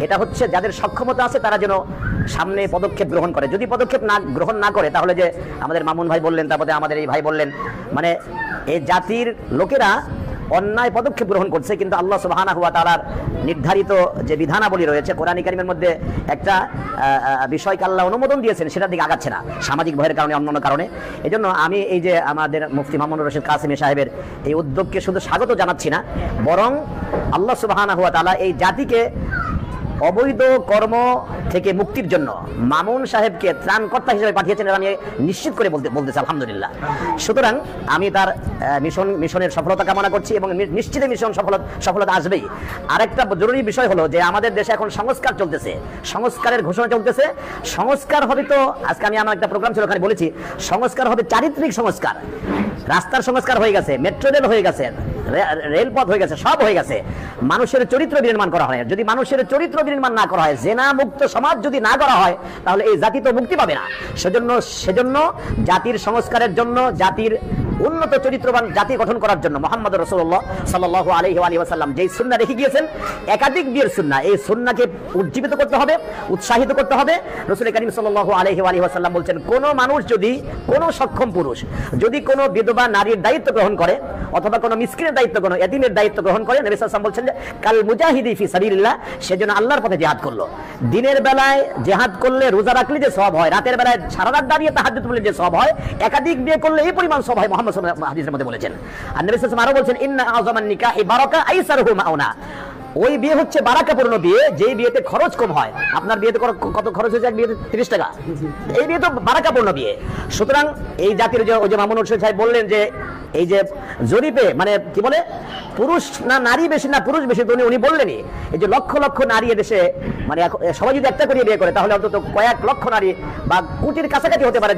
এটা হচ্ছে যাদের সক্ষমতা আছে তারা যেন সামনে পদক্ষেপ গ্রহণ করে। যদি পদক্ষেপ গ্রহণ না করে, তাহলে যে আমাদের মামুন ভাই বললেন, তারপরে আমাদের এই ভাই বললেন, মানে এই জাতির লোকেরা অন্যায় পদক্ষেপ গ্রহণ করছে, কিন্তু আল্লাহ সুবহানাহু ওয়া তাআলার নির্ধারিত যে বিধানাবলী রয়েছে কোরআন কারীমের মধ্যে একটা বিষয়কে আল্লাহ অনুমোদন দিয়েছেন, সেটার দিকে আগাচ্ছে না, সামাজিক ভয়ের কারণে, অন্যান্য কারণে। এজন্য আমি এই যে আমাদের মুফতি মামুনুর রশিদ কাসিমি সাহেবের এই উদ্যোগকে শুধু স্বাগত জানাচ্ছি না, বরং আল্লাহ সুবহানাহু ওয়া তাআলা এই জাতিকে অবৈধ কর্ম থেকে মুক্তির জন্য মামুন সাহেবকে ত্রাণকর্তা হিসেবে পাঠিয়েছেন, এটা আমি নিশ্চিত করে বলতেছি আলহামদুলিল্লাহ। সুতরাং আমি তার মিশনের সফলতা কামনা করছি এবং নিশ্চিত মিশন সফলতা আসবেই। আরেকটা জরুরি বিষয় হলো যে আমাদের দেশে এখন সংস্কার চলতেছে, সংস্কারের ঘোষণা চলতেছে। সংস্কার হবে তো, আজকে আমি আমার একটা প্রোগ্রাম ছিল ওখানে বলেছি, সংস্কার হবে চারিত্রিক সংস্কার। রাস্তার সংস্কার হয়ে গেছে, মেট্রো রেল হয়ে গেছে, রেলপথ হয়ে গেছে, সব হয়ে গেছে। মানুষের চরিত্র বিনির্মাণ করা হয়। যদি মানুষের চরিত্র বিনির্মাণ না করা হয়, জেনা মুক্ত সমাজ যদি না করা হয়, তাহলে এই জাতি তো মুক্তি পাবে না। সেজন্য জাতির সংস্কারের জন্য, জাতির উন্নত চরিত্রবান জাতি গঠন করার জন্য মুহাম্মদ রাসূলুল্লাহ সাল্লাল্লাহু আলাইহি ওয়া সাল্লাম যেই সুন্নাহ রেখে গিয়েছেন, একাধিক বিয়ের সুন্নাহ, এই সুন্নাহকে উজ্জীবিত করতে হবে, উৎসাহিত করতে হবে। রাসূল করিম সাল্লাল্লাহু আলাইহি ওয়া সাল্লাম বলছেন, কোন মানুষ যদি, কোন সক্ষম পুরুষ যদি কোনো বিধবা নারীর দায়িত্ব গ্রহণ করে, অথবা কোনো মিসকিনের দায়িত্ব, কোনো এতিমের দায়িত্ব গ্রহণ করে, নবী সাল্লাল্লাহু আলাইহি ওয়াসাল্লাম বলছেন যে কাল মুজাহিদি ফি সাবিলিল্লাহ, সেজন্য আল্লাহর পথে জিহাদ করলো। দিনের বেলায় জিহাদ করলে, রোজা রাখলে যে সওয়াব হয়, রাতের বেলায় সারা রাত দাঁড়িয়ে তাহাজ্জুদ পড়লে যে সওয়াব হয়, একাধিক বিয়ে করলে এই পরিমাণ সওয়াব হয়। মুহাম্মদ সাল্লাল্লাহু আলাইহি ওয়াসাল্লাম হাদিসের মধ্যে বলেছেন। আর নবী সাল্লাল্লাহু আলাইহি ওয়াসাল্লাম আরো বলছেন, ইন্না আযমান নিকাহি বারাকা আইসারহু মাউনা, ওই বিয়ে হচ্ছে বারাকাপূর্ণ বিয়ে, যেই বিয়েতে খরচ কম হয়। আপনার বিয়েতে কত খরচ হয়েছে? এক বিয়েতে 30 টাকা। এই বিয়ে তো বারাকাপূর্ণ বিয়ে। সুতরাং এই জাতির যে, ওই যে মামুন হোসেন সাহেব বললেন যে এই যে জরিপে, মানে কি বলে, পুরুষ না নারী বেশি না পুরুষ বেশি, তো উনি বললেনই এই যে লক্ষ লক্ষ নারী এদেশে, মানে সবাই যদি একটা করে বিয়ে করে, তাহলে অন্তত কয়েক লক্ষ নারী বা কোটির কাছাকাছি হতে পারে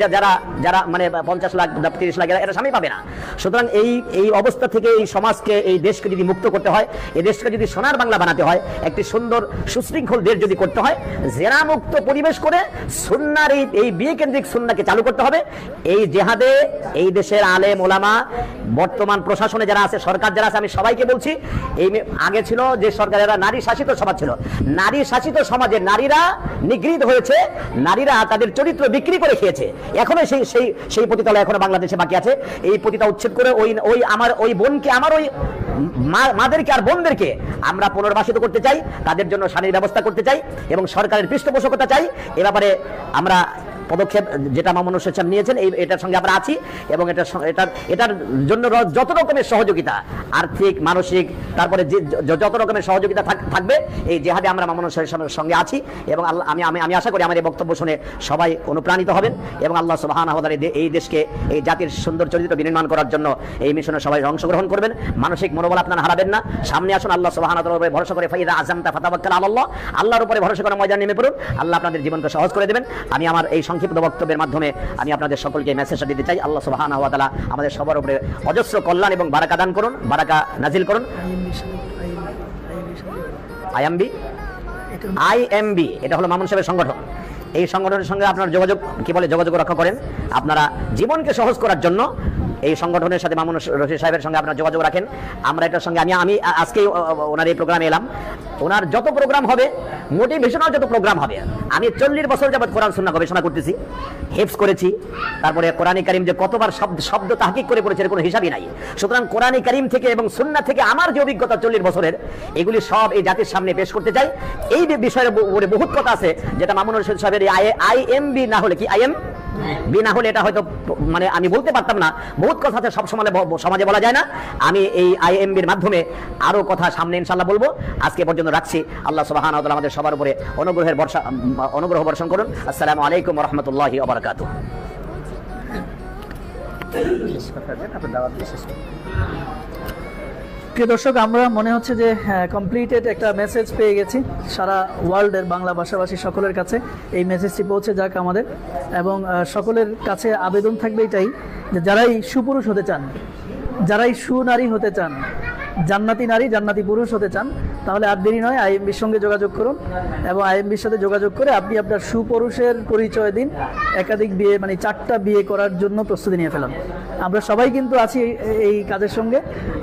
যারা মানে 50 লাখ 30 লাখ এরা স্বামী পাবে না। সুতরাং এই অবস্থা থেকে এই সমাজকে, এই দেশকে যদি মুক্ত করতে হয়, এই দেশকে যদি সোনার বাংলা বানাতে হয়, একটি সুন্দর সুশৃঙ্খল দেশ যদি করতে হয়, জেনা মুক্ত পরিবেশ করে সুন্নাহর এই বিয়ে কেন্দ্রিক সুন্নাহকে চালু করতে হবে। এই জিহাদে এই দেশের আলেম ওলামা, বর্তমান প্রশাসনে যারা আছে, সরকার যারা আছে, আমি সবাইকে বলছি, এই আগে ছিল যে সরকারেরা নারী শাসিত সমাজ ছিল, নারী শাসিত সমাজে নারীরা নিগৃহীত হয়েছে, নারীরা তাদের চরিত্র বিক্রি করে খেয়েছে। এখনো সেই পতিতালয় এখনো বাংলাদেশে বাকি আছে। এই পতিতা উচ্ছেদ করে ওই বোনকে, আমার ওই মাদেরকে আর বোনদেরকে আমরা পুনর্বাসিত করতে চাই, তাদের জন্য স্বামীর ব্যবস্থা করতে চাই এবং সরকারের পৃষ্ঠপোষকতা চাই। এ ব্যাপারে আমরা পদক্ষেপ যেটা মামুন হোসেন সাহেব নিয়েছেন, এটার সঙ্গে আমরা আছি এবং এটার জন্য যত রকমের সহযোগিতা, আর্থিক, মানসিক, তারপরে যত রকমের সহযোগিতা থাকবে, এই জেহাদে আমরা মামুন হোসেনের সঙ্গে আছি। এবং আমি আশা করি আমার এই বক্তব্য শুনে সবাই অনুপ্রাণিত হবেন এবং আল্লাহ সুবহানাহু ওয়া তাআলা এই দেশকে, এই জাতির সুন্দর চরিত্র বিনির্মাণ করার জন্য এই মিশনে সবাই অংশগ্রহণ করবেন। মানসিক মনোবল আপনারা হারাবেন না। সামনে আসুন, আল্লাহ সুবহানাহু ওয়া তাআলার উপরে ভরসা করে, ফাইদা আযামতা ফাতাওয়াক্কাল আলাল্লাহ, আল্লাহর উপরে ভরসা করে ময়দানে নেমে পড়ুন। আল্লাহ আপনাদের জীবনকে সহজ করে দেবেন। আমি আমার এই সংক্ষিপ্ত বক্তব্যের মাধ্যমে আমি আপনাদের সকলকে মেসেজটা দিতে চাই। আল্লাহ সুবহানাহু ওয়া তাআলা আমাদের সবার উপরে অজস্র কল্যাণ এবং বারাকা দান করুন, বারাকা নাজিল করুন। আইএমবি এটা হলো মামুন সাহেবের সংগঠন। এই সংগঠনের সঙ্গে আপনার যোগাযোগ রক্ষা করেন। আপনারা জীবনকে সহজ করার জন্য এই সংগঠনের সাথে মামুন রশিদ সাহেবের সঙ্গে আপনারা যোগাযোগ রাখেন। আমরা এটার সঙ্গে আমি আজকে ওনার এই প্রোগ্রামে এলাম। ওনার যত প্রোগ্রাম হবে, মোটিভেশনাল যত প্রোগ্রাম হবে, আমি 40 বছর যাবত কোরআন সুন্নাহ গবেষণা করতেছি, হেফজ করেছি। তারপরে কোরআনে কারীম যে কতবার শব্দ তাহকিক করে পড়েছে, এর কোনো হিসাবই নাই। সুতরাং কোরআনে কারীম থেকে এবং সুন্নাহ থেকে আমার যে অভিজ্ঞতা 40 বছরের, এগুলি সব এই জাতির সামনে পেশ করতে চাই। এই বিষয়ের উপরে বহুত কথা আছে, যেটা মামুন রশিদ সাহেবের আইএমবি না হলে, কি আইএমবি না হলে এটা হয়তো মানে আমি বলতে পারতাম না। বহুত কথা আছে, সব সমাজে বলা যায় না। আমি এই আইএমবির মাধ্যমে আরো কথা সামনে ইনশাআল্লাহ বলবো। আজকে পর্যন্ত রাখছি। আল্লাহ সুবহানাহু ওয়া তাআলা আমাদের সবার উপরে অনুগ্রহ বর্ষণ করুন। আসসালামু আলাইকুম ওয়া রাহমাতুল্লাহি ওয়া বারাকাতুহু। প্রিয় দর্শক, আমরা মনে হচ্ছে যে কমপ্লিটেড একটা মেসেজ পেয়ে গেছি। সারা ওয়ার্ল্ডের বাংলা ভাষাভাষী সকলের কাছে এই মেসেজটি পৌঁছে যাক আমাদের, এবং সকলের কাছে আবেদন থাকবে এটাই যে যারাই সুপুরুষ হতে চান, যারাই সুনারী হতে চান, জান্নাতি নারী জান্নাতি পুরুষ হতে চান, তাহলে আর দেরি নয়, আইএমবির সঙ্গে যোগাযোগ করুন এবং আইএমবির সাথে যোগাযোগ করে আপনি আপনার সুপুরুষের পরিচয় দিন। একাধিক বিয়ে, মানে 4টা বিয়ে করার জন্য প্রস্তুতি নিয়ে ফেলাম। আমরা সবাই কিন্তু আছি এই কাজের সঙ্গে,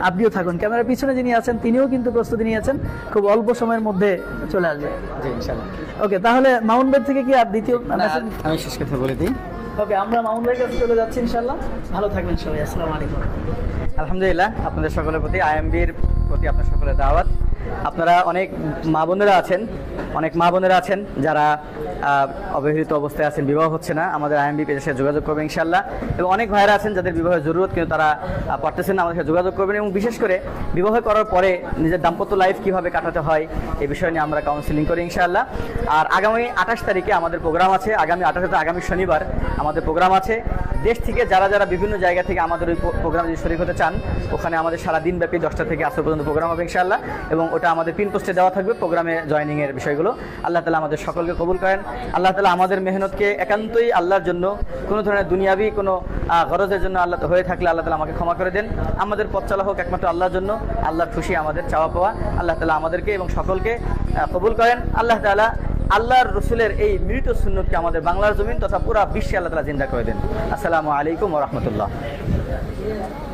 আপনিও থাকুন। ক্যামেরার পিছনে যিনি আছেন তিনিও কিন্তু প্রস্তুতি নিয়েছেন, খুব অল্প সময়ের মধ্যে চলে আসবে। জি ইনশাআল্লাহ। ওকে, তাহলে মামুন ভাই থেকে কি আর দ্বিতীয় মেসেজ? আমি শেষ কথা বলে দিই। ওকে, আমরা মামুন ভাইয়ের কাছে চলে যাচ্ছি ইনশাআল্লাহ। ভালো থাকবেন সবাই। আসসালামু আলাইকুম। আলহামদুলিল্লাহ, আপনাদের সকলের প্রতি, আইএমবির প্রতি আপনার সকলের দাওয়াত। আপনারা অনেক মা বোনেরা আছেন যারা অবহেলিত অবস্থায় আছেন, বিবাহ হচ্ছে না, আমাদের আইএমবি পেজের সাথে যোগাযোগ করবেন ইনশাআল্লাহ। এবং অনেক ভাইরা আছেন যাদের বিবাহের জরুরত কিন্তু তারা পারতেছেন না, আমাদের সাথে যোগাযোগ করবেন। এবং বিশেষ করে বিবাহ করার পরে নিজের দাম্পত্য লাইফ কিভাবে কাটাতে হয় এই বিষয় নিয়ে আমরা কাউন্সিলিং করি ইনশাআল্লাহ। আর আগামী 28 তারিখে আমাদের প্রোগ্রাম আছে, আগামী শনিবার আমাদের প্রোগ্রাম আছে। দেশ থেকে যারা বিভিন্ন জায়গা থেকে আমাদের ওই প্রোগ্রামে যদি শরীক হতে চান, ওখানে আমাদের সারা দিন ব্যাপী 10টা থেকে আসর পর্যন্ত প্রোগ্রাম হবে ইনশাআল্লাহ। এবং ওটা আমাদের পিন পোস্টে দেওয়া থাকবে প্রোগ্রামে জয়েনিংয়ের বিষয়গুলো। আল্লাহ তাআলা আমাদের সকলকে কবুল করেন। আল্লাহ তাআলা আমাদের মেহনতকে একান্তই আল্লাহর জন্য, কোনো ধরনের দুনিয়াবি কোনো গরজের জন্য আল্লাহ হয়ে থাকলে আল্লাহ তাআলা আমাকে ক্ষমা করে দেন। আমাদের পথ চলা হোক একমাত্র আল্লাহর জন্য, আল্লাহর খুশি আমাদের চাওয়া পাওয়া। আল্লাহ তাআলা আমাদেরকে এবং সকলকে কবুল করেন। আল্লাহ তাআলা আল্লাহর রসুলের এই মৃত সুন্নতকে আমাদের বাংলার জমিন তথা পুরা বিশ্বে আল্লাহ তাআলা জিন্দা করে দেন। আসসালামু আলাইকুম ওয়া রাহমাতুল্লাহ।